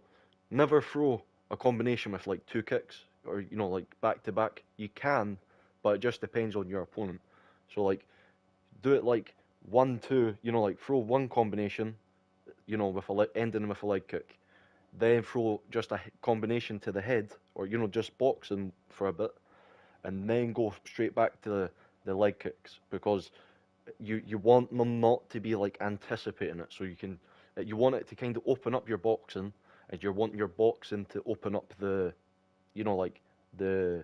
never throw a combination with like 2 kicks, or, you know, like back to back. You can, but it just depends on your opponent. So like, do it like 1-2, you know, like throw one combination, you know, with ending with a leg kick, then throw just a combination to the head, or, you know, just boxing for a bit, and then go straight back to the leg kicks, because you want them not to be like anticipating it, so you want it to kind of open up your boxing, and you want your boxing to open up the, you know, like the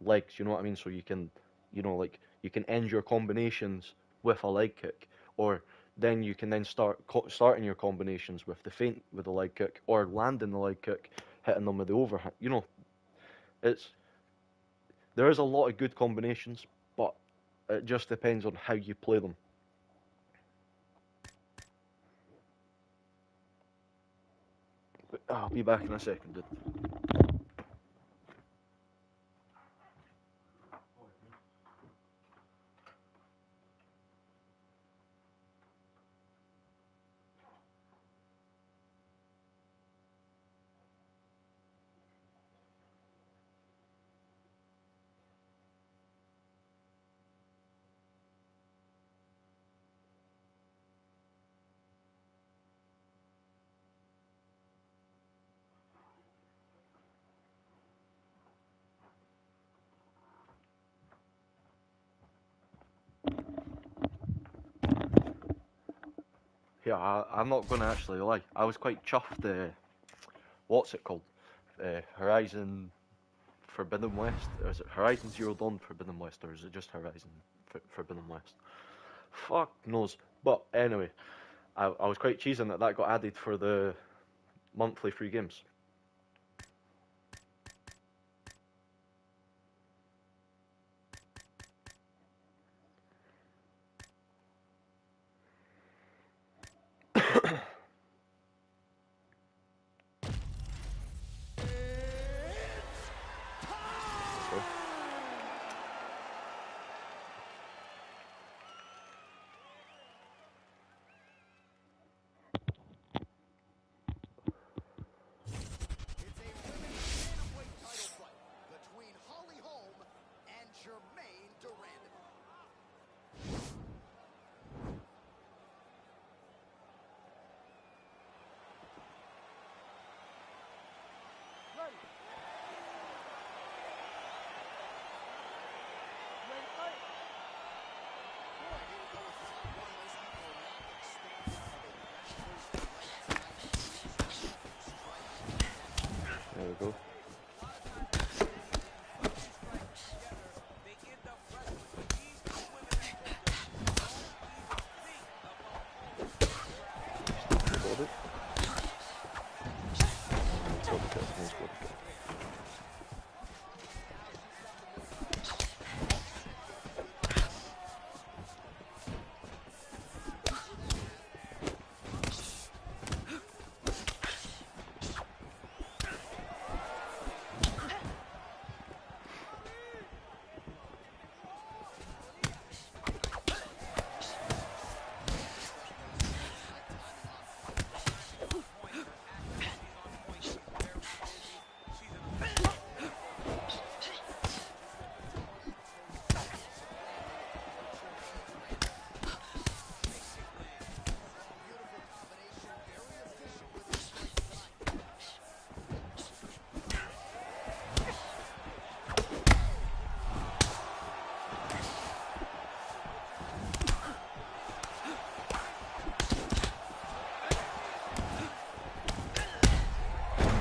legs, you know what I mean, so you can, you know, like you can end your combinations with a leg kick, or then you can then starting your combinations with the feint with the leg kick, or landing the leg kick, hitting them with the overhand. You know, it's there is a lot of good combinations, but it just depends on how you play them. I'll be back in a second, dude. Yeah, I'm not going to actually lie. I was quite chuffed. What's it called? Horizon Forbidden West? Or is it Horizon Zero Dawn Forbidden West, or is it just Horizon Forbidden West? Fuck knows. But anyway, I was quite cheesing that got added for the monthly free games. It's a women's bantamweight title fight between Holly Holm and Jermaine Durandon. Ready. Ready, fight. There we go. They end up wrestling, but these two women in particular don't even think about Got it. Got it. Nice got it.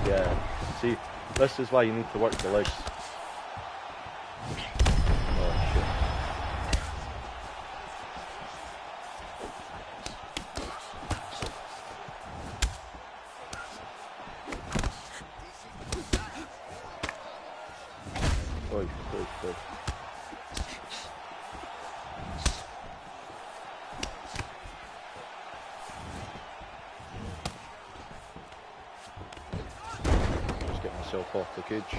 Yeah, see, this is why you need to work the legs. Oh shit. Oi, oi, oi. Just get myself off the cage.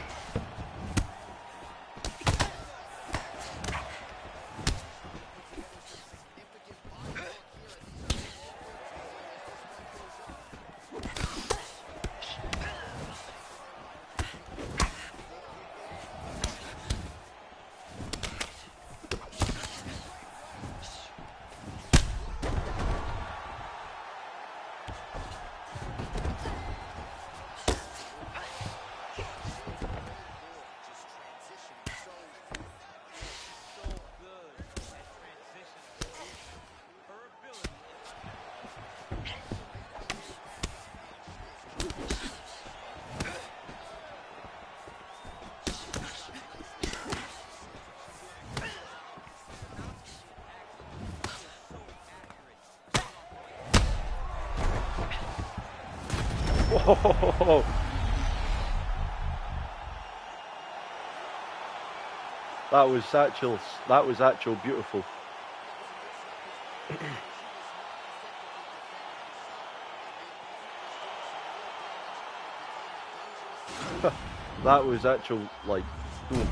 Whoa! That was actual beautiful. That was actual, like, boom.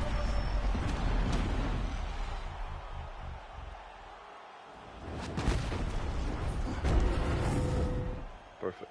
Perfect.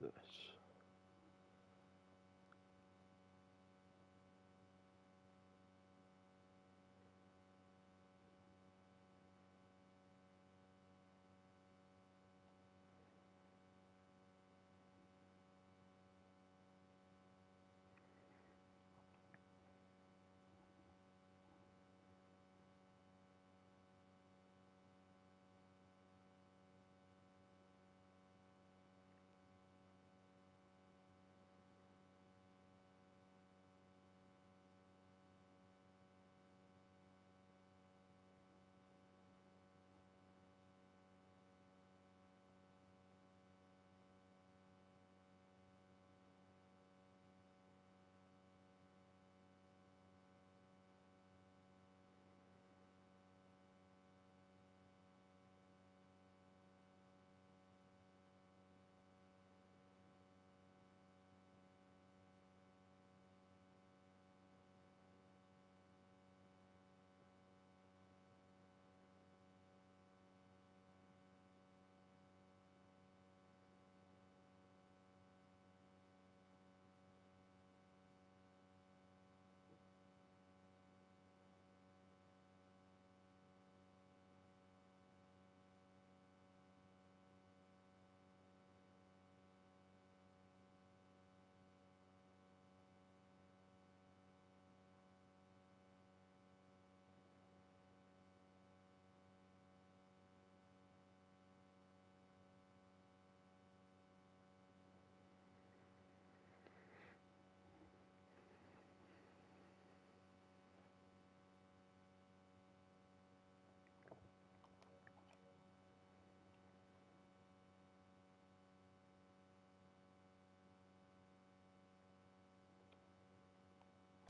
this.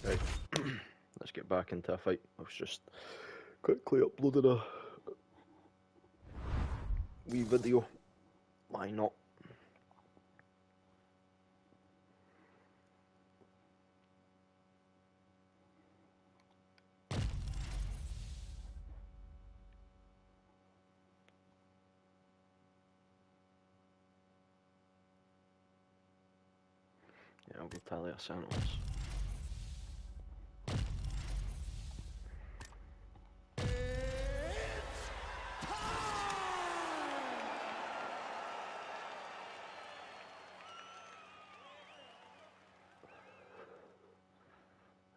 Right, let's get back into a fight. I was just quickly uploaded a wee video. Why not? Yeah, I'll go Talia Santos.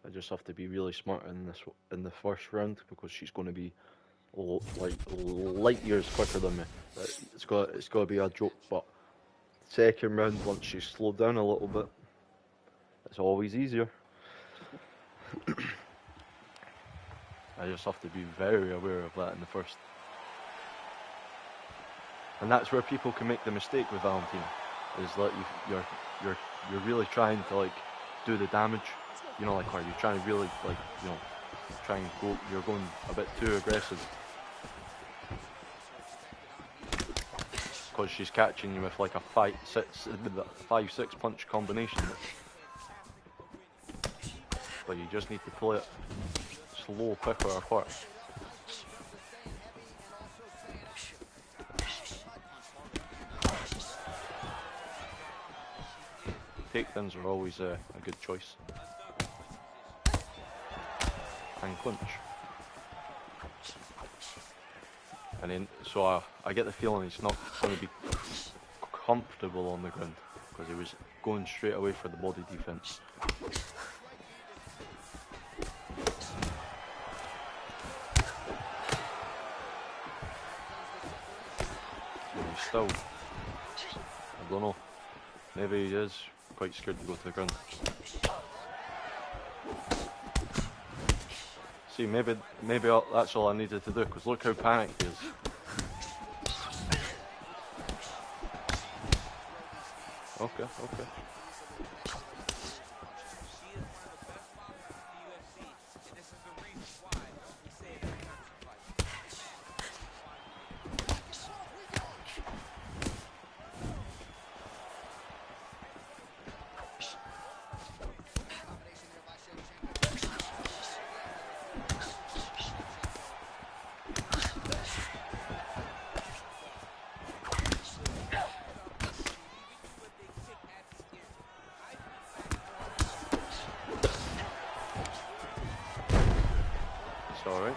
I just have to be really smart in the first round because she's going to be like light years quicker than me. It's got to be a joke. But second round, once she's slowed down a little bit, it's always easier. I just have to be very aware of that in the first. And that's where people can make the mistake with Valentina, is that you're really trying to like do the damage, you know, like where you're trying to really like, you know, try and go, you're going a bit too aggressive. Because she's catching you with like a 5-6 punch combination. But you just need to play it slow, quick or apart. Takedowns are always a good choice. And clinch. And then, so I get the feeling he's not going to be comfortable on the ground because he was going straight away for the body defense. And he's still, I don't know, maybe he is quite scared to go to the ground. See, maybe that's all I needed to do, because look how panicked he is. Okay. alright.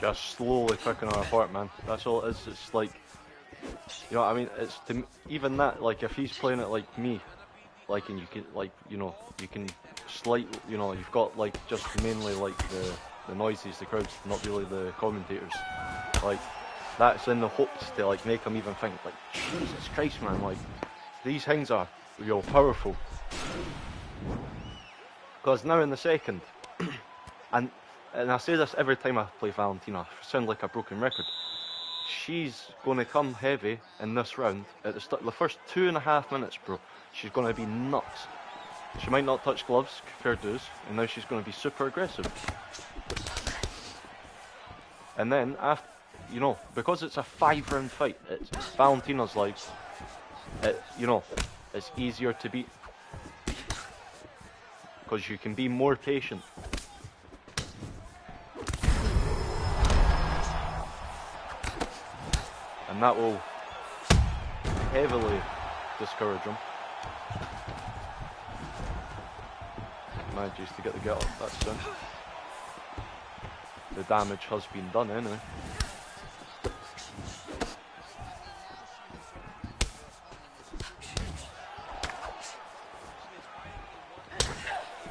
Just slowly picking her apart, man. That's all it is. It's like, you know what I mean? It's to even that, like, if he's playing it like me, like, and you can, like, you know, you can you know, you've got, like, just mainly, like, the noises, the crowds, not really the commentators. Like, that's in the hopes to, like, make them even think, like, Jesus Christ, man, like, these things are, you know, powerful. Because now in the second, and I say this every time I play Valentina, I sound like a broken record. She's going to come heavy in this round. At the first 2.5 minutes, bro, she's going to be nuts. She might not touch gloves, fair dues, and now she's going to be super aggressive. And then, after, you know, because it's a 5-round fight, it's Valentina's like, you know, it's easier to beat. Because you can be more patient. And that will heavily discourage him. Manages to get the get up, that's it. The damage has been done anyway.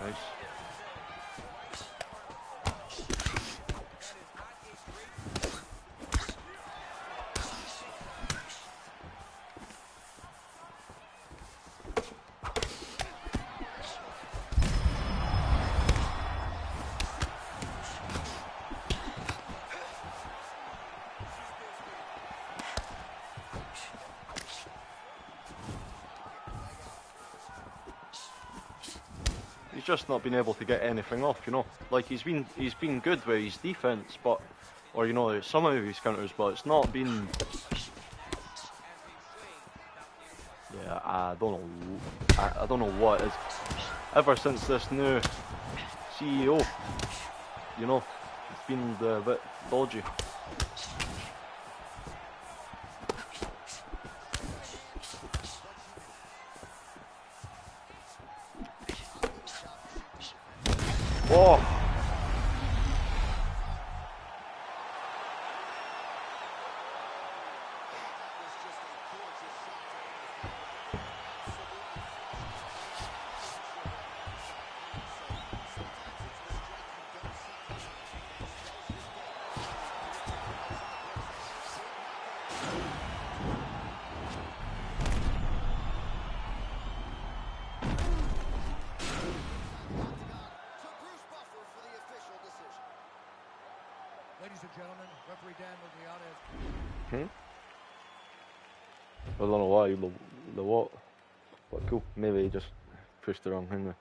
Nice. He's just not been able to get anything off, you know. Like he's been good with his defense, but or you know some of his counters, but it's not been. Yeah, I don't know. I don't know what it is. Ever since this new CEO, you know, it's been a bit dodgy. Oh! Ladies and gentlemen, referee Dan Mugliana is... I don't know why, the what? But cool, maybe he just pushed the wrong thing there.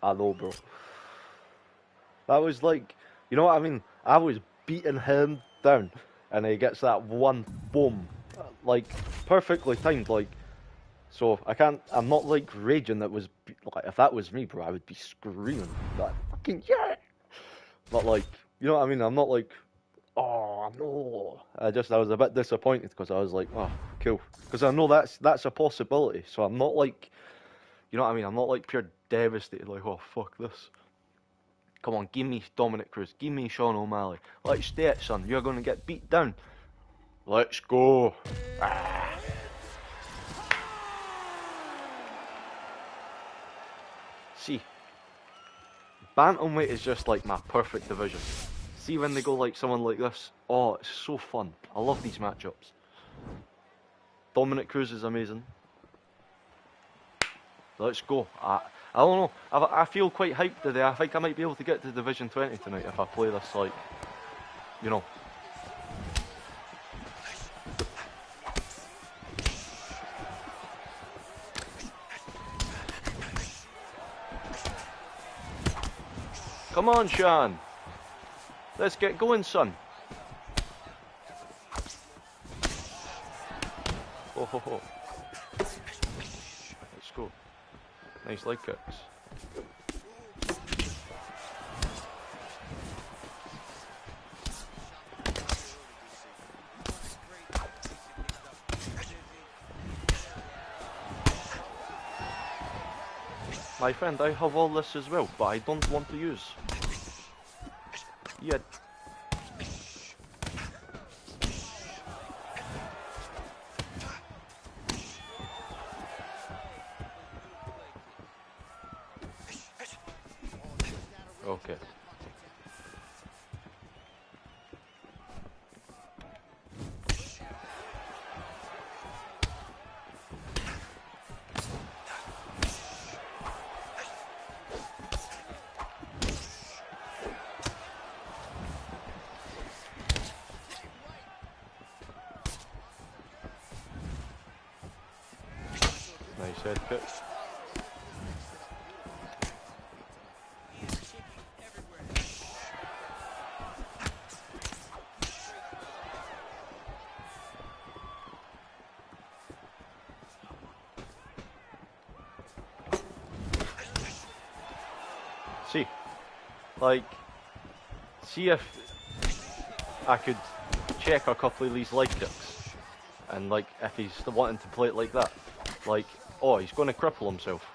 I know, bro. That was like, you know what I mean? I was beating him down, and he gets that one boom, like perfectly timed. Like, so I'm not like raging. That was like, if that was me, bro, I would be screaming like fucking yeah. But like, you know what I mean? I'm not like, oh no. I was a bit disappointed because I was like, oh, cool, because I know that's a possibility. So I'm not like, you know what I mean? I'm not like pure devastated, like, oh fuck this. Come on, give me Dominic Cruz, give me Sean O'Malley. Let's stay it, son. You're going to get beat down. Let's go. Ah. Bantamweight is just like my perfect division. See when they go like someone like this, oh, it's so fun. I love these matchups. Dominic Cruz is amazing. Let's go. I don't know. I feel quite hyped today. I think I might be able to get to Division 20 tonight if I play this, like, you know. Come on, Sean. Let's get going, son. Oh ho ho. Let's go. Nice leg kicks. My friend, I have all this as well, but I don't want to use. Yeah. Okay. Nice head kick. See, like, see if I could check a couple of these leg kicks, and like if he's wanting to play it like that, like, oh, he's going to cripple himself,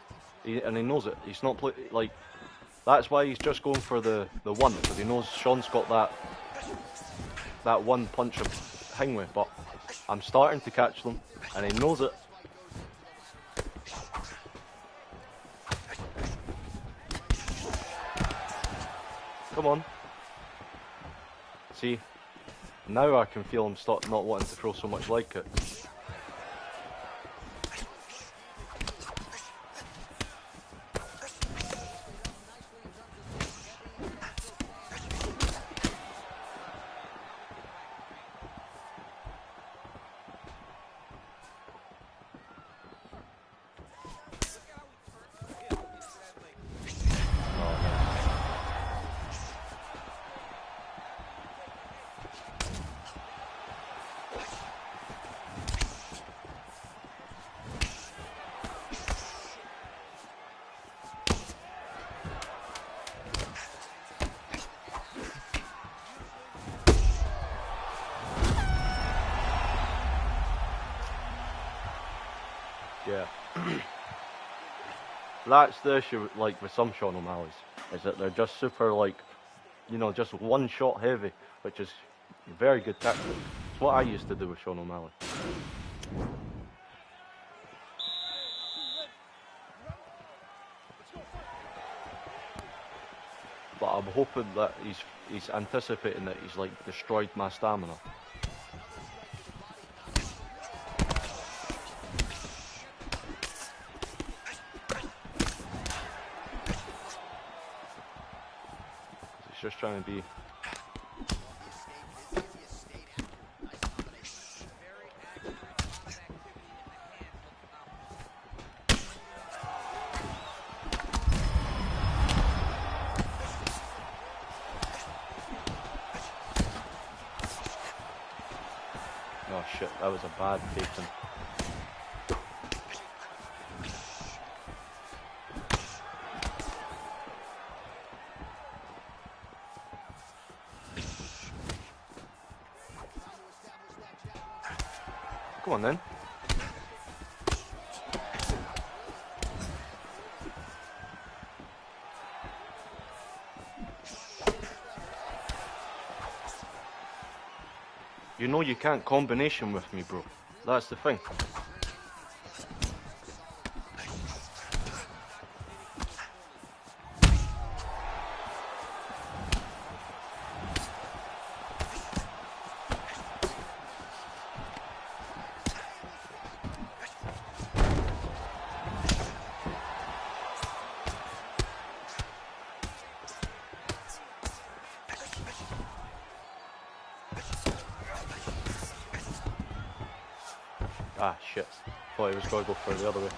and he knows it. He's not like, that's why he's just going for the one, because he knows Sean's got that one punch of hang with, but I'm starting to catch them, and he knows it. Come on. See, now I can feel him start not wanting to throw so much leg kicks. Yeah. That's the issue, like, with some Sean O'Malley's, is that they're just super, like, you know, just one shot heavy, which is very good tactic. It's what I used to do with Sean O'Malley. But I'm hoping that he's anticipating that he's, like, destroyed my stamina. Just trying to be. Oh shit, that was a bad taken. Come on then. You know you can't combination with me, bro. That's the thing. Ah, shit. Thought he was going to go for it the other way.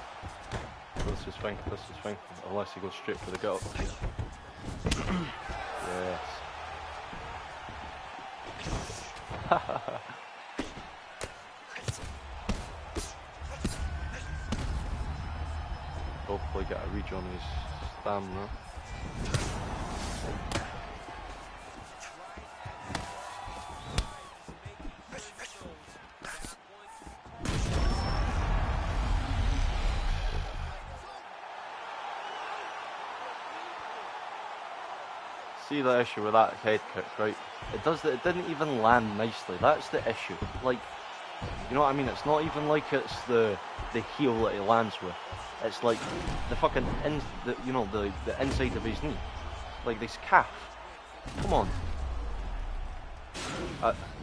This is fine, this is fine. Unless he goes straight for the gut. Yes. Hopefully get a reach on his stamina. See the issue with that head kick, right? It didn't even land nicely. That's the issue. Like, you know what I mean? It's not even like it's the heel that he lands with. It's like the fucking the inside of his knee, like this calf. Come on.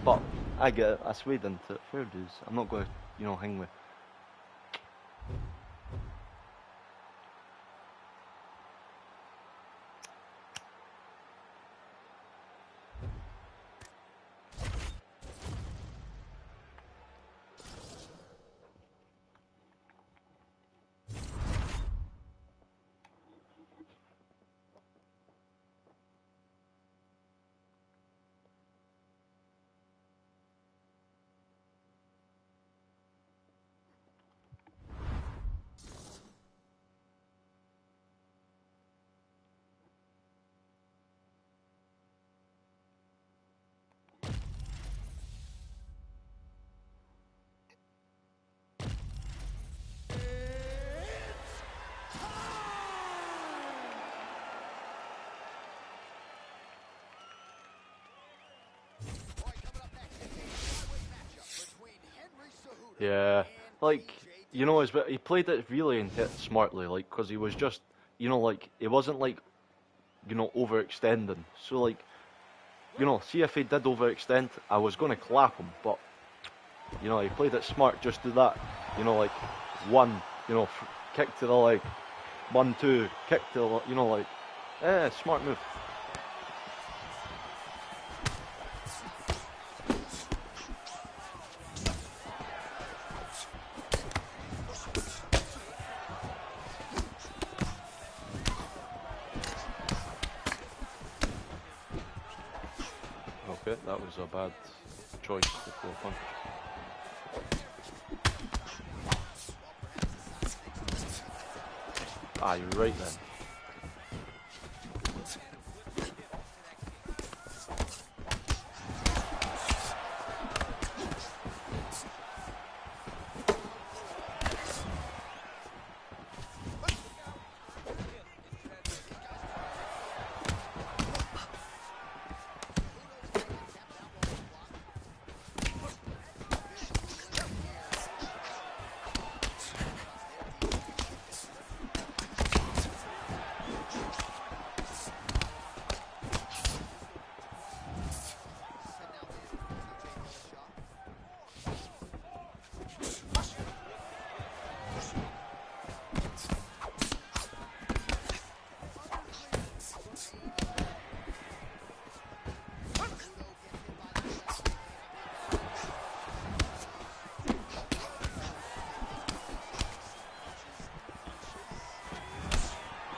But I get it. I swayed into it. Fair dues. I'm not going to, hang with. Yeah, like, he played it really smartly, like, because he was just, like, he wasn't, like, overextending. So, like, see if he did overextend, I was going to clap him, but, he played it smart, just do that, like, one, kick to the leg, 1, 2, kick to the, like, smart move. Okay, that was a bad choice before punch. Ah, you're right then.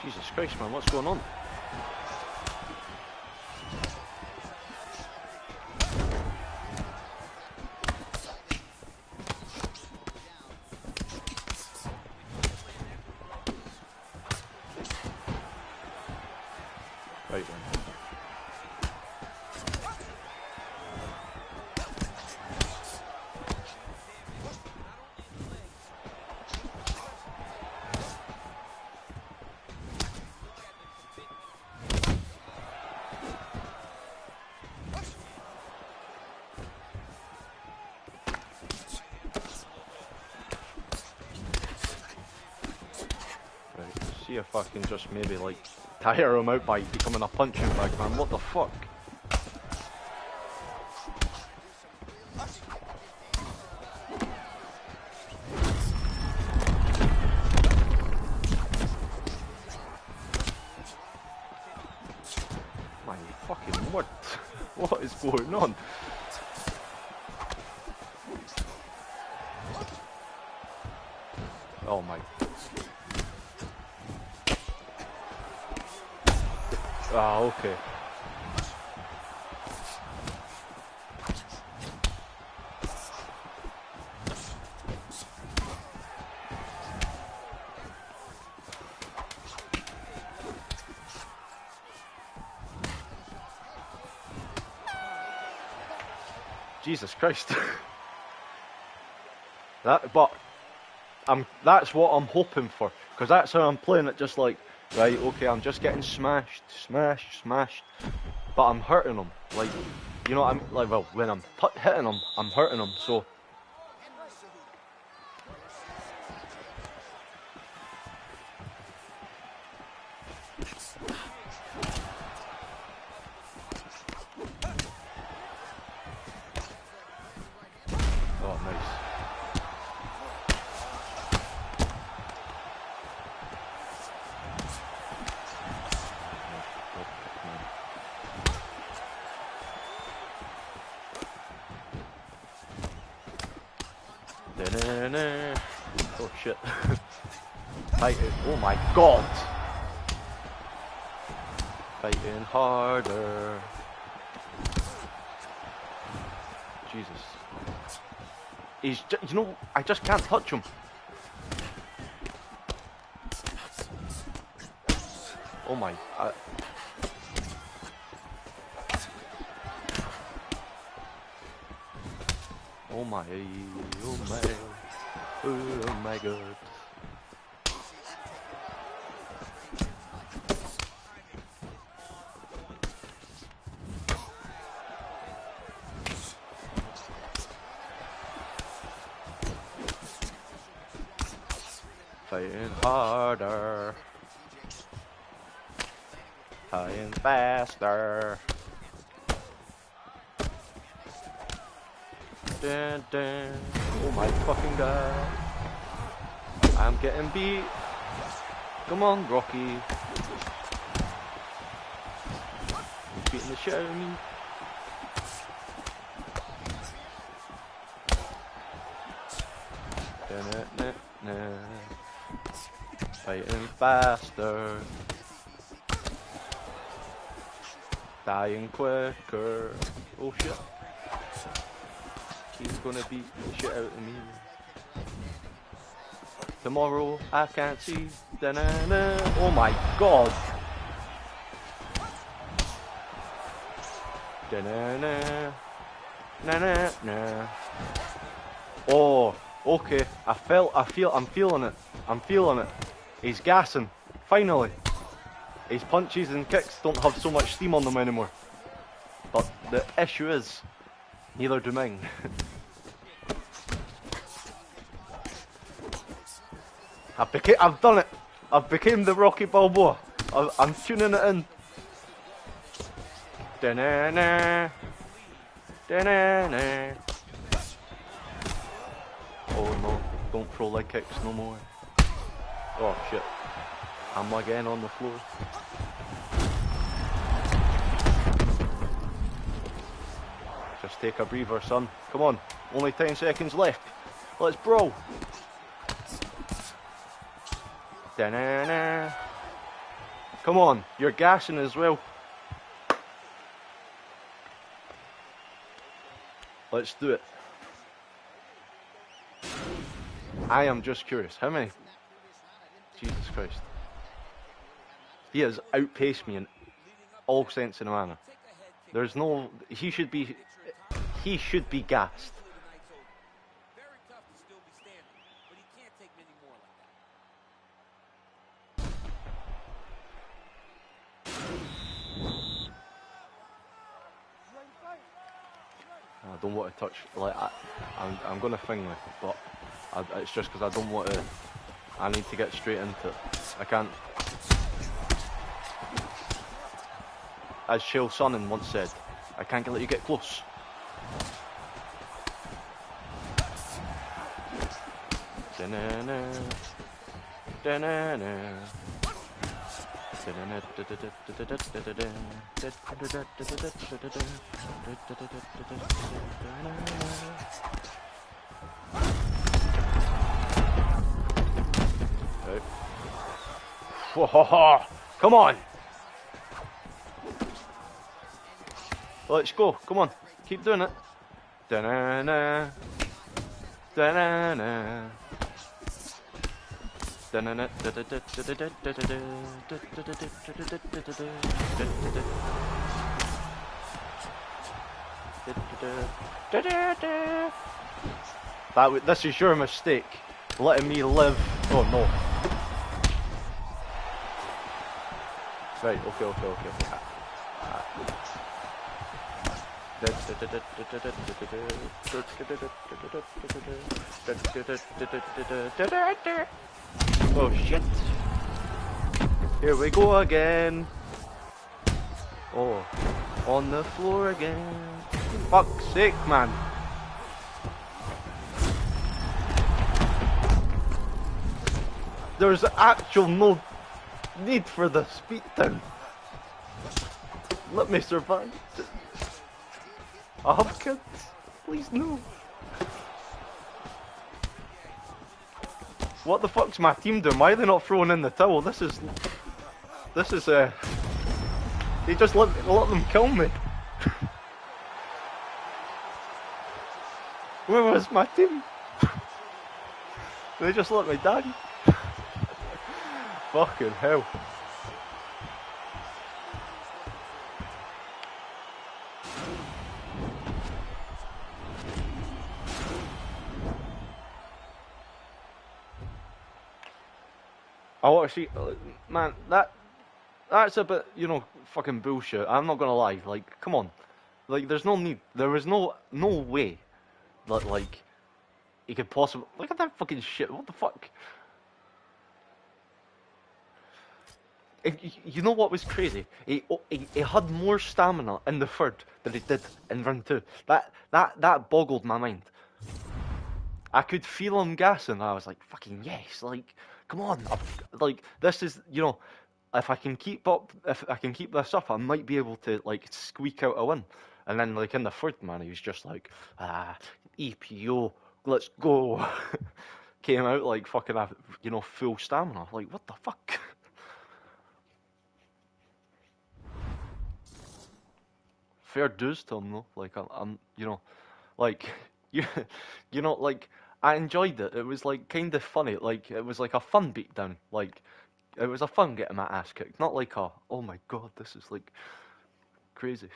Jesus Christ, man, what's going on? Right then. See if I can just maybe like tire him out by becoming a punching bag, man. What the fuck? My fucking what? What is going on? Oh my. Ah, okay. Jesus Christ. But that's what I'm hoping for, because that's how I'm playing it. Just like, right, okay, I'm just getting smashed, smashed, but I'm hurting them. Like, you know, I'm like, well, when I'm hitting them, I'm hurting them. So. Oh, nice. Oh shit. Fighting. Oh my god. Fighting harder. Jesus. He's you know, I just can't touch him. Oh my. Oh my. Oh my. Oh my god. Fighting harder. Fighting faster. Dun, dun. Oh my fucking god. I'm getting beat. Come on, Rocky. He's beating the shit out of me. Fighting faster. Dying quicker. Oh shit. He's gonna beat the shit out of me. Tomorrow I can't see. Da-na-na. Oh my god. Da-na-na. Na-na-na. Oh, okay. I'm feeling it. I'm feeling it. He's gassing. Finally. His punches and kicks don't have so much steam on them anymore. But the issue is, neither do mine. I've done it. I've became the Rocky Balboa. I'm tuning it in. Da-na-na. Da-na-na. Oh no, don't throw leg kicks no more. Oh shit. I'm again on the floor. Just take a breather, son. Come on, only 10 seconds left. Let's brawl. Da-na-na. Come on, you're gassing as well. Let's do it. I am just curious, how many? Jesus Christ. He has outpaced me in all sense of the manner. There's no, he should be gassed. Very tough to still be standing, but he can't take many more like that. I don't want to touch, like, I'm going to finger it, but it's just because I don't want to, I need to get straight into it. I can't. As Chael Sonnen once said, I can't let you get close. Da-na-na. Da-na-na. Come on. Let's go. Come on. Keep doing it. Da-na-na. Da-na-na. Da-na-na. This is your mistake. Letting me live. Oh no. Right, okay. Oh shit. Here we go again. Oh, on the floor again. Fuck's sake, man. There's actual no need for the speed down. Let me survive. I have kids. Please no. What the fuck's my team doing? Why are they not throwing in the towel? This is they just let them kill me. Where was my team? They just let me die. Fucking hell. Oh, actually, man, that's a bit, you know, fucking bullshit. I'm not gonna lie. Like, come on. Like, there's no need. There was no way that, like, he could possibly... Look at that fucking shit. What the fuck? You know what was crazy? He had more stamina in the third than he did in round two. That boggled my mind. I could feel him gassing. I was like, fucking yes, like, come on. Like, this is, you know, if I can keep this up, I might be able to, like, squeak out a win. And then, like, in the third, man, he was just like, EPO, let's go. Came out like fucking, you know, full stamina. Like, what the fuck? Fair dues to him though. Like, I'm you know, like, you know, like, I enjoyed it. It was like kind of funny. Like, it was like a fun beatdown. Like, it was a fun getting my ass kicked. Not like a, oh my god, this is like crazy.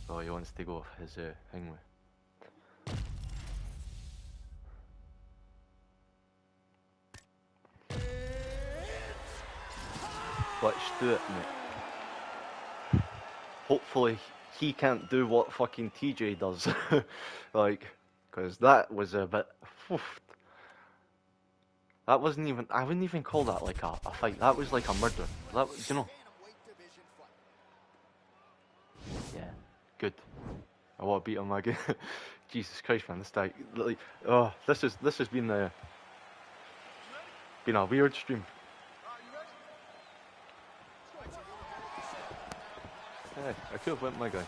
Oh, he wants to go his thing with. Let's do it, mate. Hopefully he can't do what fucking TJ does. Like, because that was a bit... Oof. That wasn't even... I wouldn't even call that like a fight. That was like a murder. That, you know... Yeah, good. I want to beat him again. Jesus Christ, man, this guy... Like, oh, this has been a weird stream. Hey, I could have went my guy.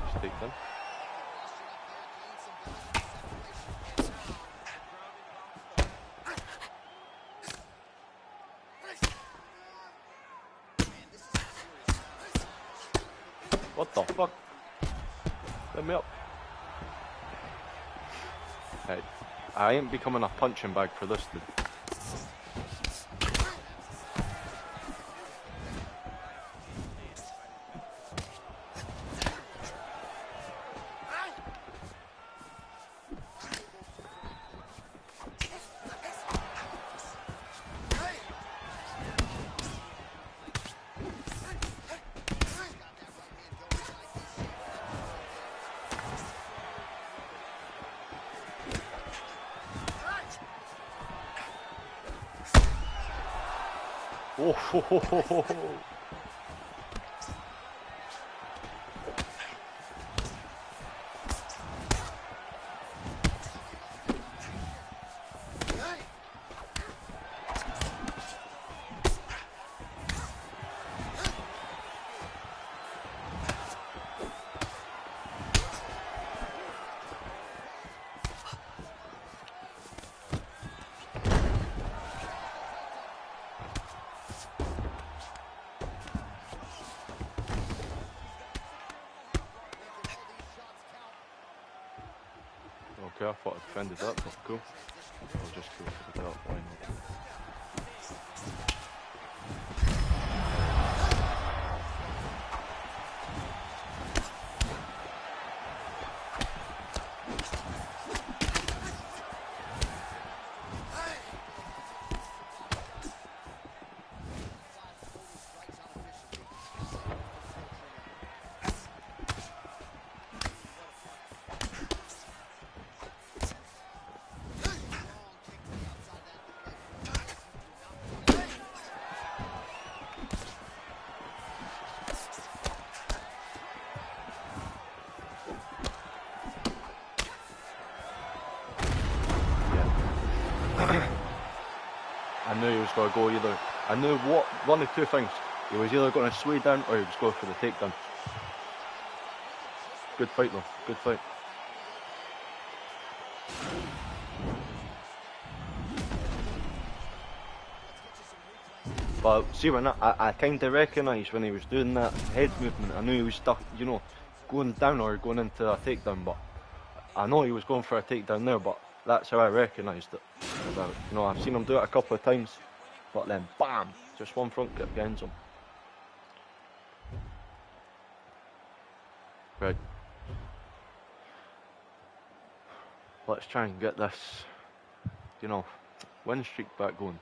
Just take them. What the fuck? Let me up. Hey, I ain't becoming a punching bag for this dude. Oh, ho, ho, ho, ho, ho. Okay, I thought I defended that, but cool. I'll just go for the belt, why not? I knew he was going to go either. I knew one of two things. He was either going to sway down or he was going for the takedown. Good fight though. Good fight. But see, when I kind of recognised when he was doing that head movement, I knew he was stuck, you know, going down or going into a takedown. But I know he was going for a takedown there, but that's how I recognised it. You know, I've seen him do it a couple of times, but then bam, just one front kick ends him. Right. Let's try and get this, you know, win streak back going.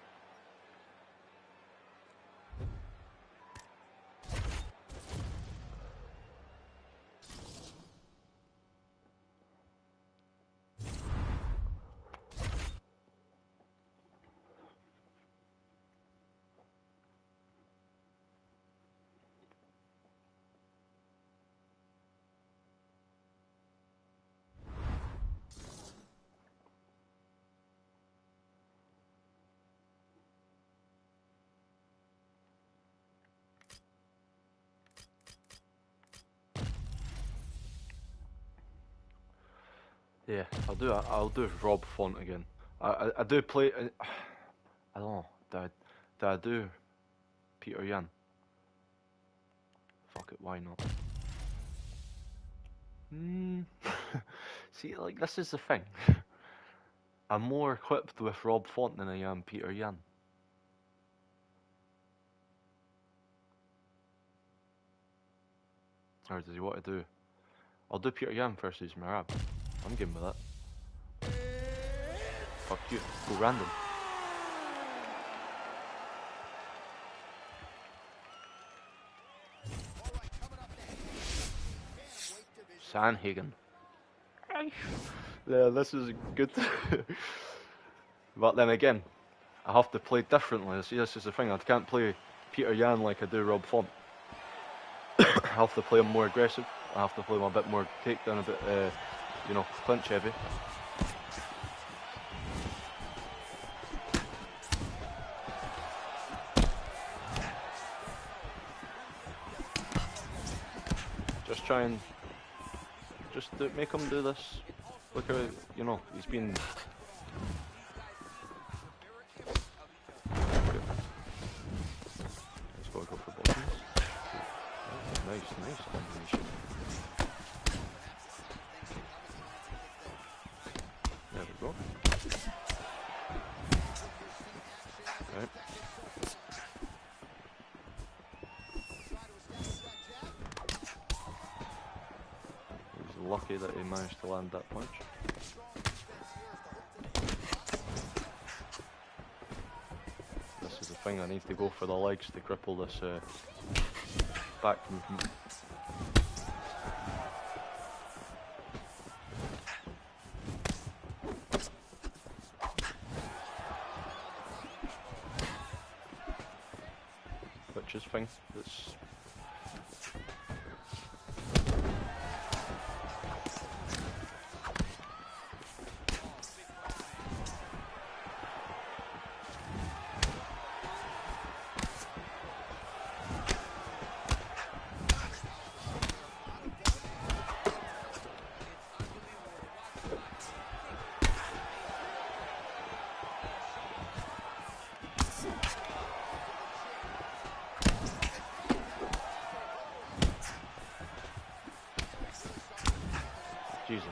Yeah, I'll do Rob Font again. I do play. I don't know. Did I do Peter Yan? Fuck it, why not? See, like, this is the thing. I'm more equipped with Rob Font than I am Peter Yan. Or does he want to do? I'll do Peter Yan versus Marab. I'm game with that. Fuck you. Go random. Sanhagen. Yeah, this is good. But then again, I have to play differently. See, this is the thing. I can't play Peter Yan like I do Rob Font. I have to play him more aggressive. I have to play him a bit more takedown, a bit, you know, clinch heavy. Just try and make him do this. Look how, you know, he's been. He's got to go for buttons. Oh, nice combination. There we go. Right. He's lucky that he managed to land that punch. This is the thing, I need to go for the legs to cripple this back movement. Which is fine. It's Jesus.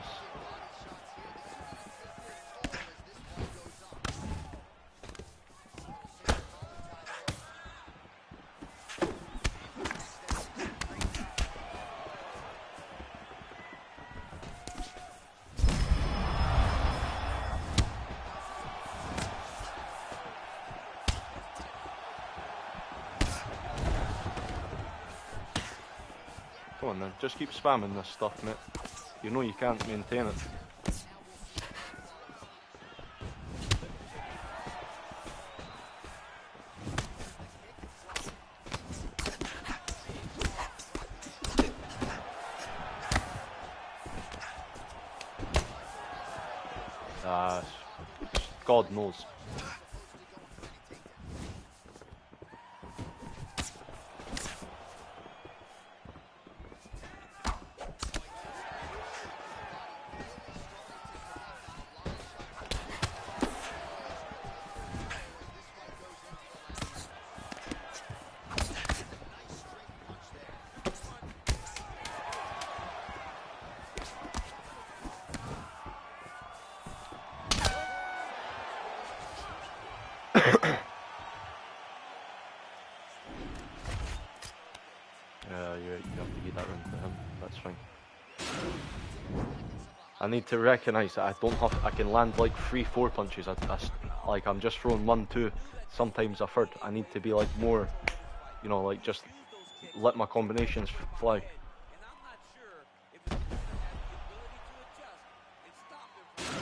on then, just keep spamming this stuff, mate. You know you can't maintain it. God knows. You have to give that round to him. That's fine. I need to recognise that I don't have. I can land like 3-4 punches. Like I'm just throwing 1-2. Sometimes a third. I need to be like more, you know, like just let my combinations fly. And I'm not sure if his opponent has the ability to adjust and stop him from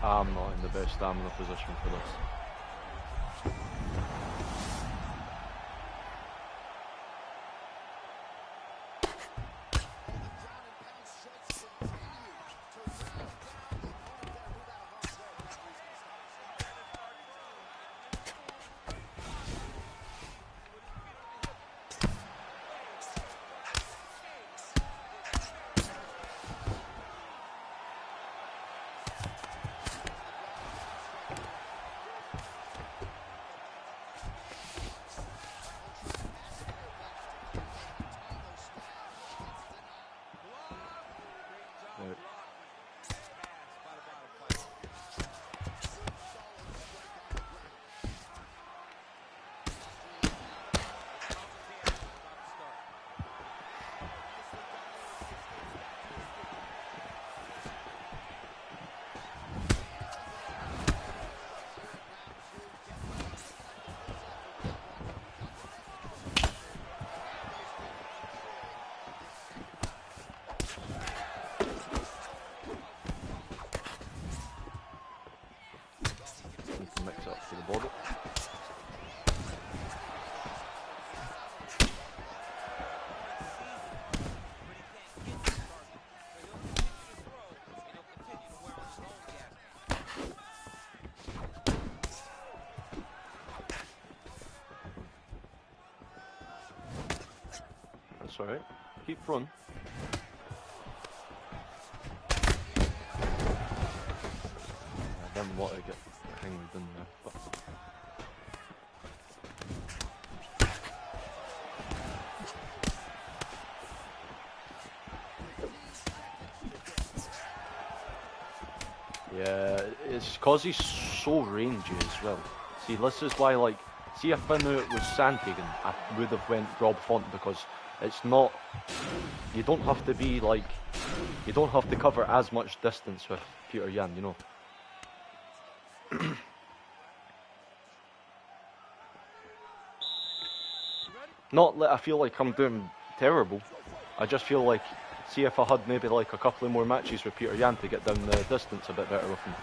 I'm not in the best stamina position for this. Mix up to the border. That's alright. Keep throwing. I didn't want to get hanged in there, but yeah, it's because he's so rangy as well. See, this is why, like, see if I knew it was Sandhagen, I would have went Rob Font, because it's not, you don't have to be like, you don't have to cover as much distance with Peter Yan, you know. Not that I feel like I'm doing terrible, I just feel like, see if I had maybe like a couple of more matches with Peter Yan to get down the distance a bit better with him.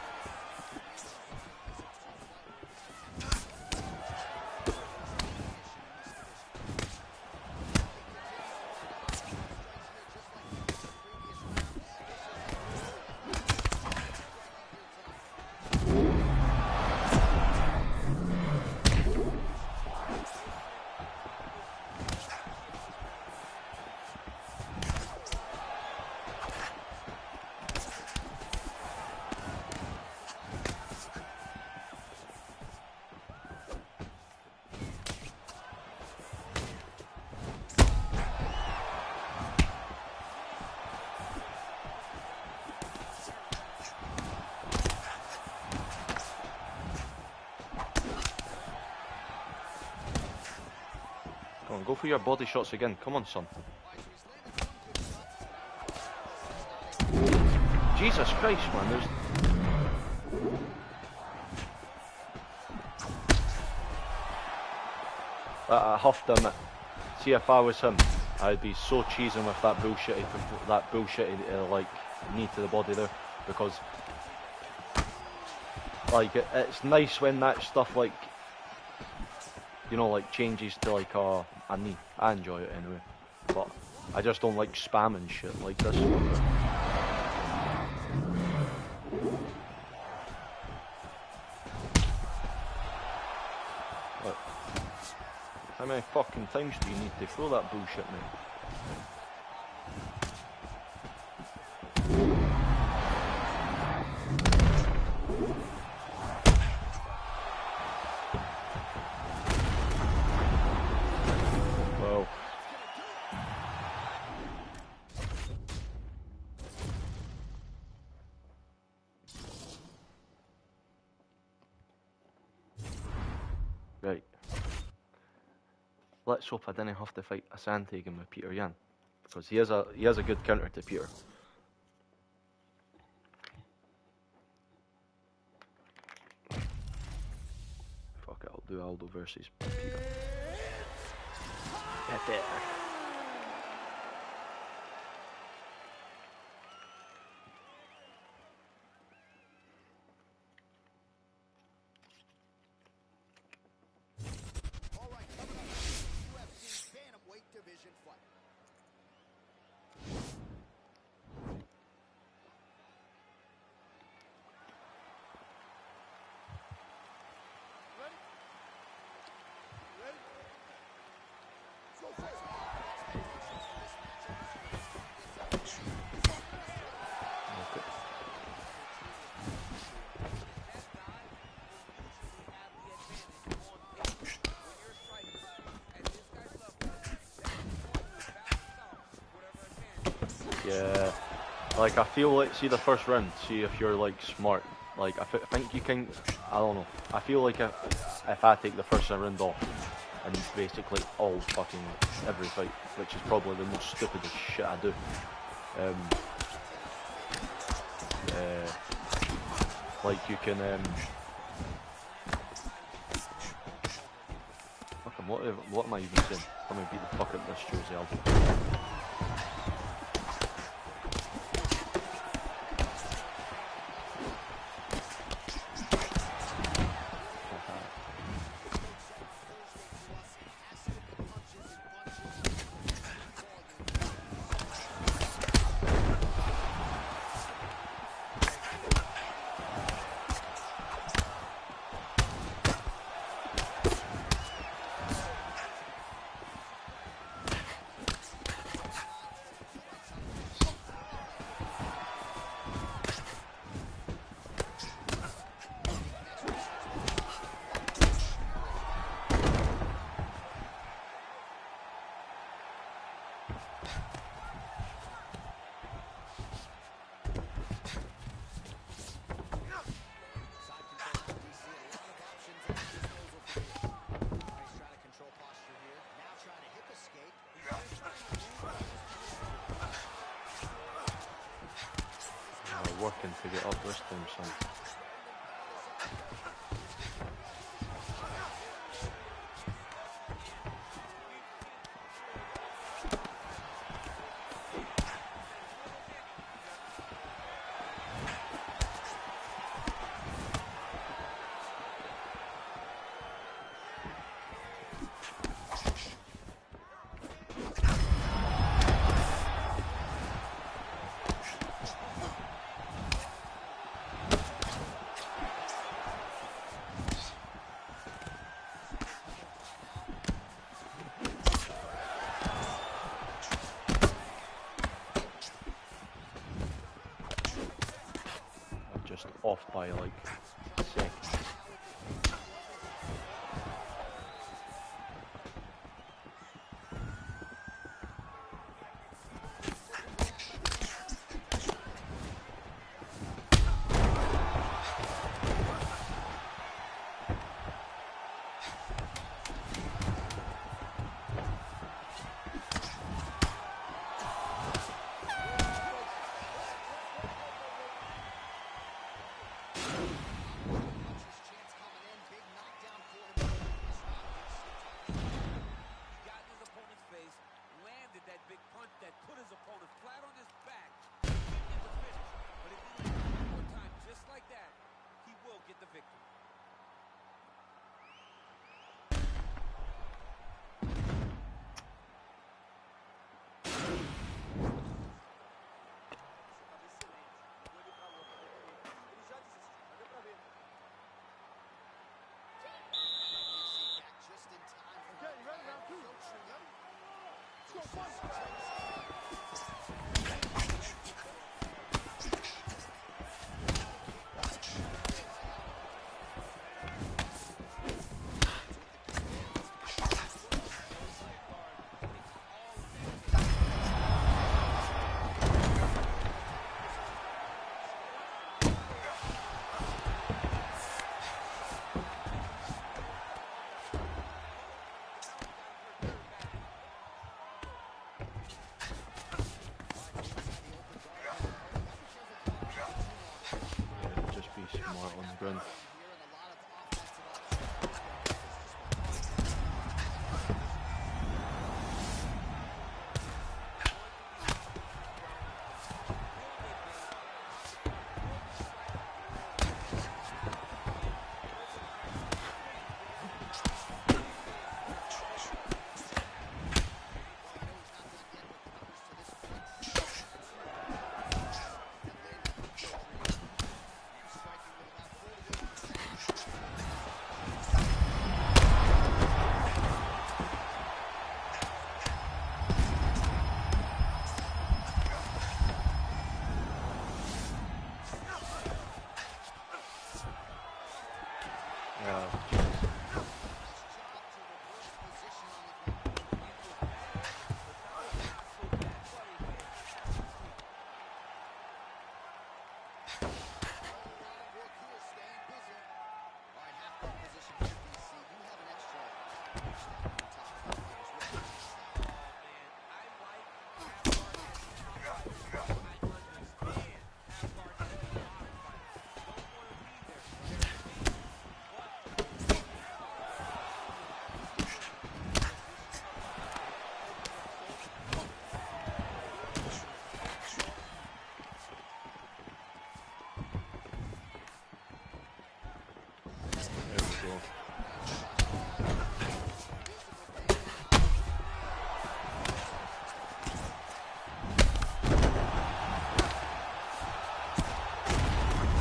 Go for your body shots again. Come on, son. Jesus Christ, man. There's... I huffed him. See, if I was him, I'd be so cheesing with that bullshitty like knee to the body there, because like it's nice when that stuff like, you know, like changes to like a knee. I enjoy it anyway, but I just don't like spamming shit like this. Look. How many fucking times do you need to throw that bullshit, mate? Well. Right. Let's hope I didn't have to fight a Sandhagen with Peter Yan, because he has a good counter to Peter. Fuck it, I'll do Aldo versus Peter. Get there. All right, coming up, UFC bantamweight division fight. Yeah, like I feel like, see the first round, see if you're like smart, like I think you can, I don't know, I feel like if I take the first round off and basically all fucking every fight, which is probably the most stupidest shit I do, like you can, fucking what am I even saying? Let me beat the fuck out of this Josie Aldo. Working to get up this time, son. Just off by like seconds. the victory. Just in time for Okay, you ready? Round two. Let's go, fight. Yeah, just be smart on the ground.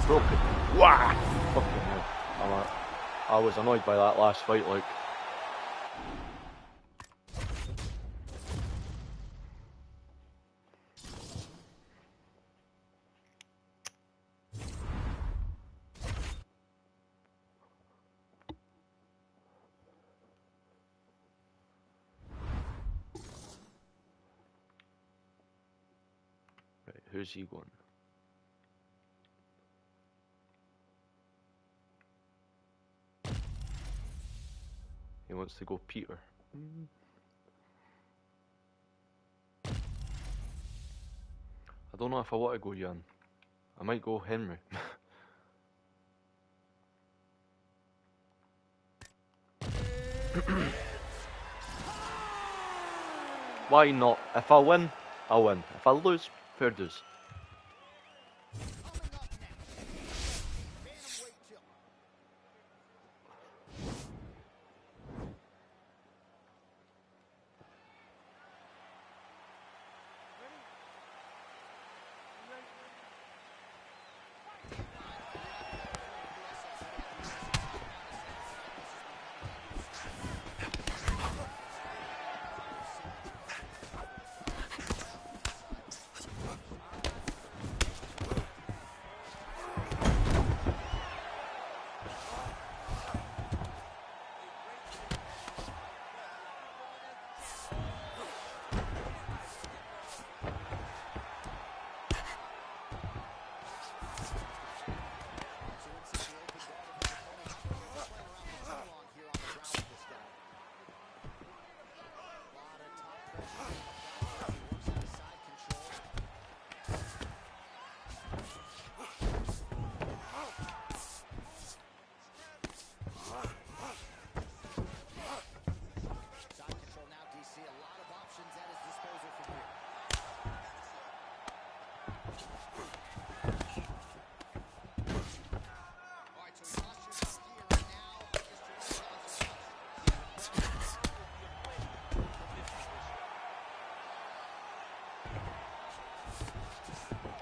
Broken. Wow! Fucking hell. I was annoyed by that last fight, like. Right, who's he going? He wants to go Peter. I don't know if I want to go Jan. I might go Henry. Why not? If I win, I win. If I lose, fair dues.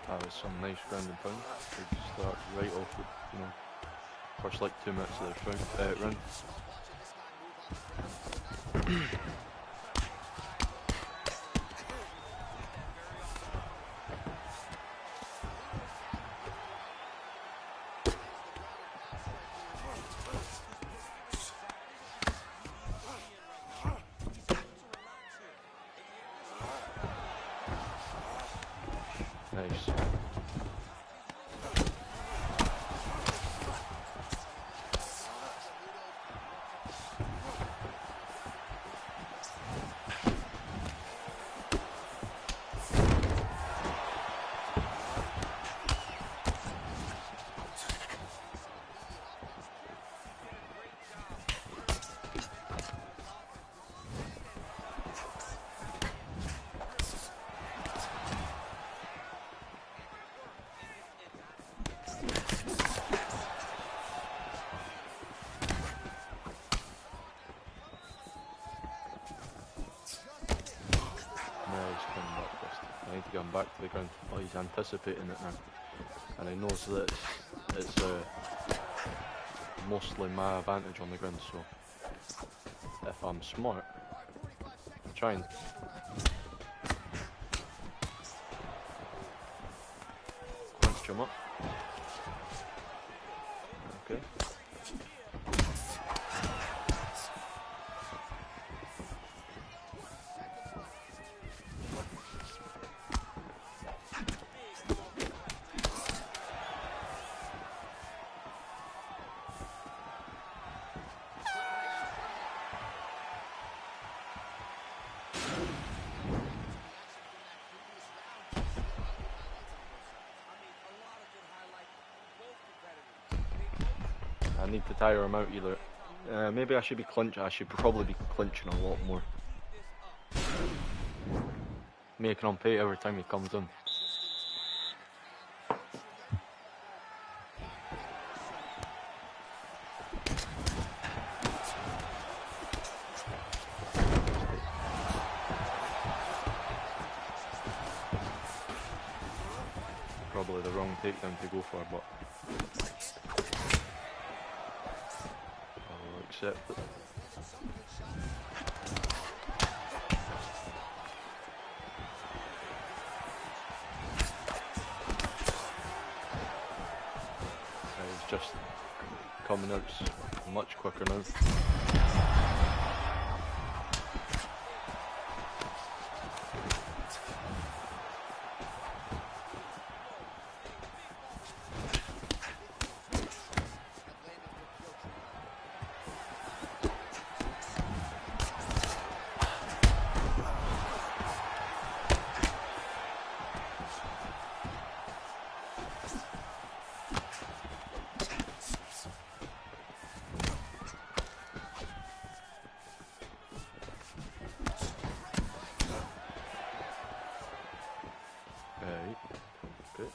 That was some nice ground and pound. Big start right off the, first like 2 minutes of the round. Nice. I need to get him back to the ground. Oh, he's anticipating it now, and he knows that it's mostly my advantage on the ground. So if I'm smart, try and punch him up. Okay. I need to tire him out either. Maybe I should be clinching. I should probably be clinching a lot more. Making him pay every time he comes in. Probably the wrong takedown to go for, but I'll accept it. He's just coming out much quicker now. Good.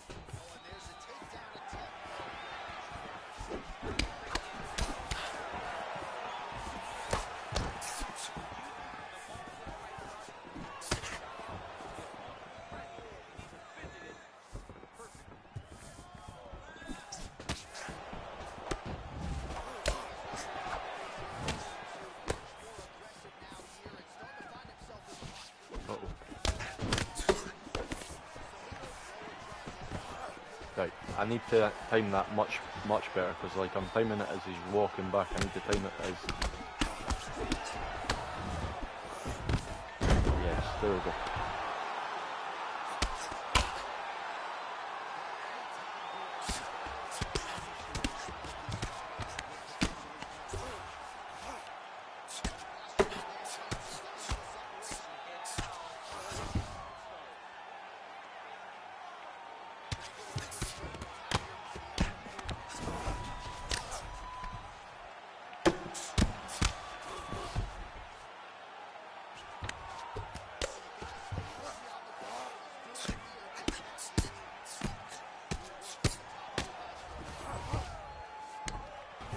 Right, I need to time that much better, because like I'm timing it as he's walking back. I need to time it as... Yes, there we go.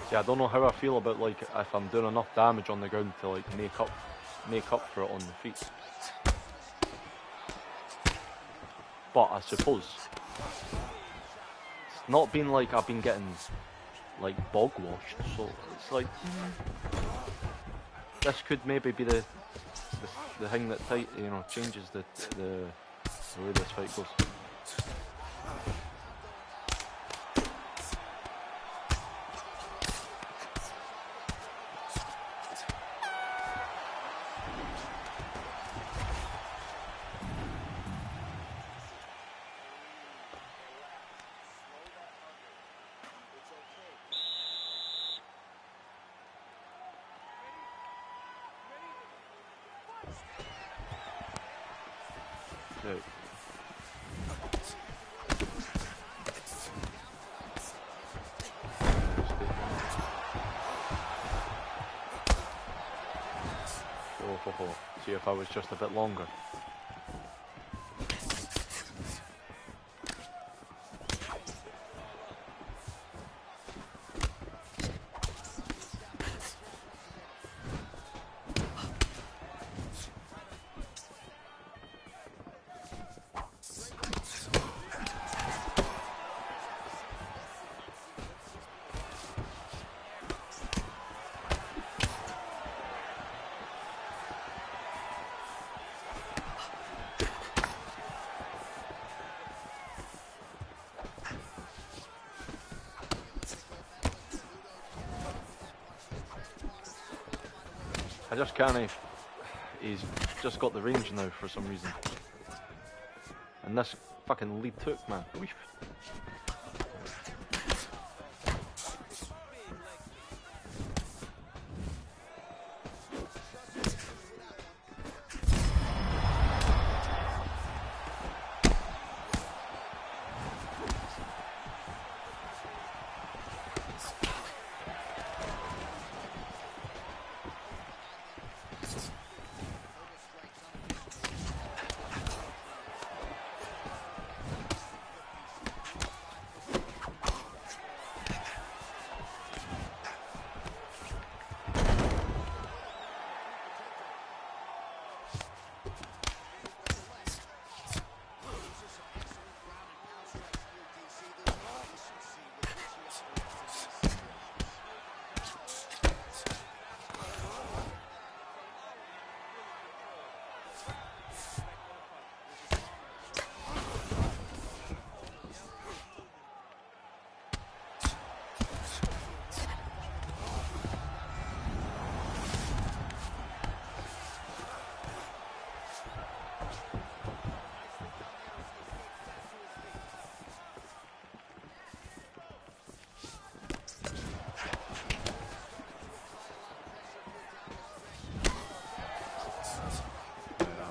See, I don't know how I feel about like if I'm doing enough damage on the ground to like make up for it on the feet. But I suppose it's not been like I've been getting like bog washed, so it's like this could maybe be the thing that changes the way this fight goes. Right. Oh, ho, ho. See if I was just a bit longer. I just can't. He's just got the range now for some reason. And this fucking lead took, man. Weef.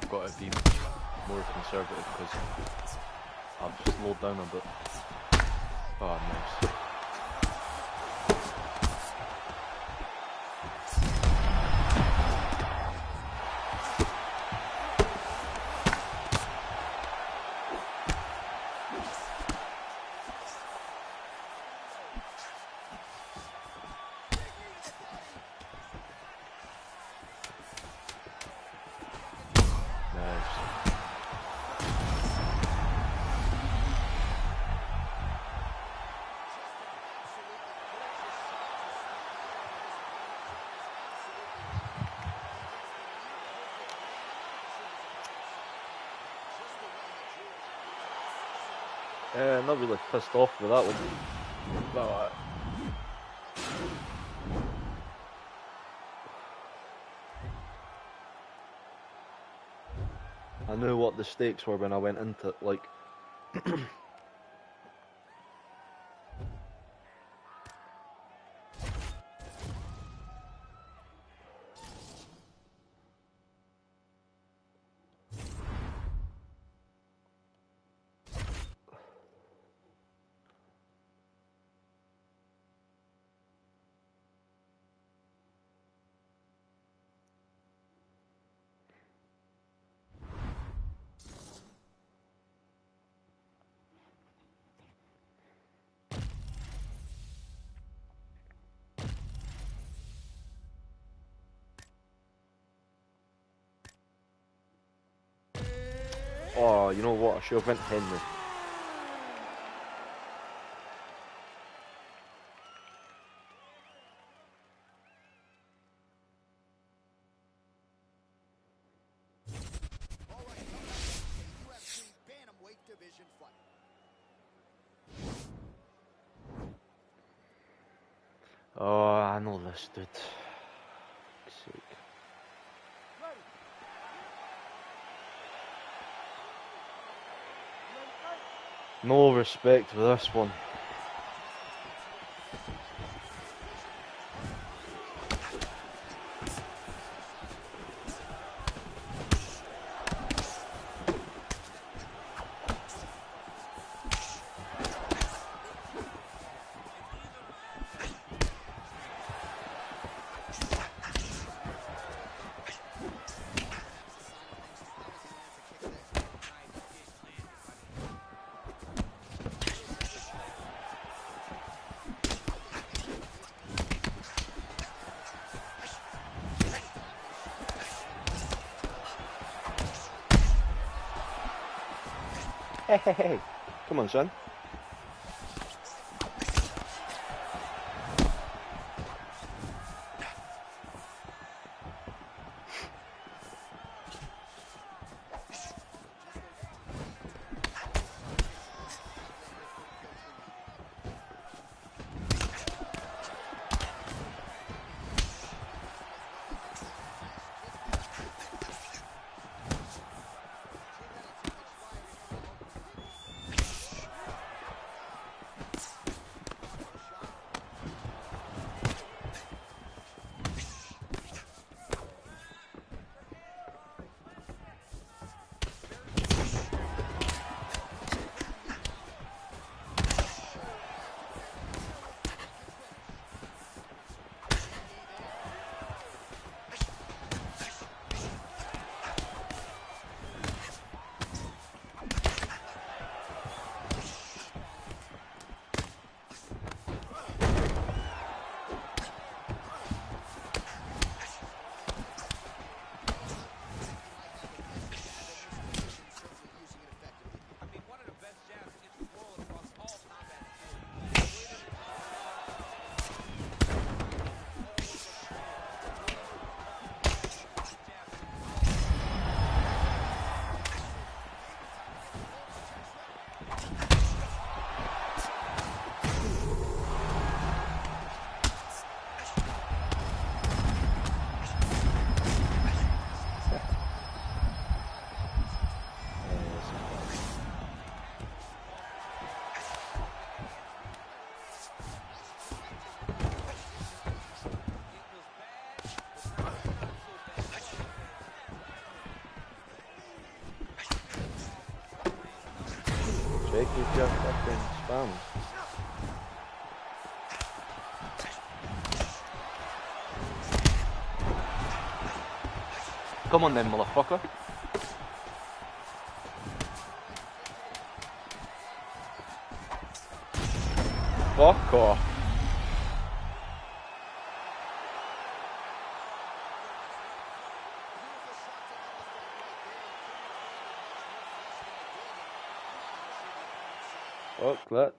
I've got to be more conservative because I've slowed down a bit. Oh, nice. Not really pissed off with that one. But, I knew what the stakes were when I went into it, like. Oh, you know what? I should have went Henry. Oh, I know this dude. Fuck's sake. No respect for this one. Hey, hey, hey. Come on, son. I mean, one of the best jabs in the world across all combat sports. Jake, you've got fucking spam. Come on then, motherfucker. Fuck off. Fuck that.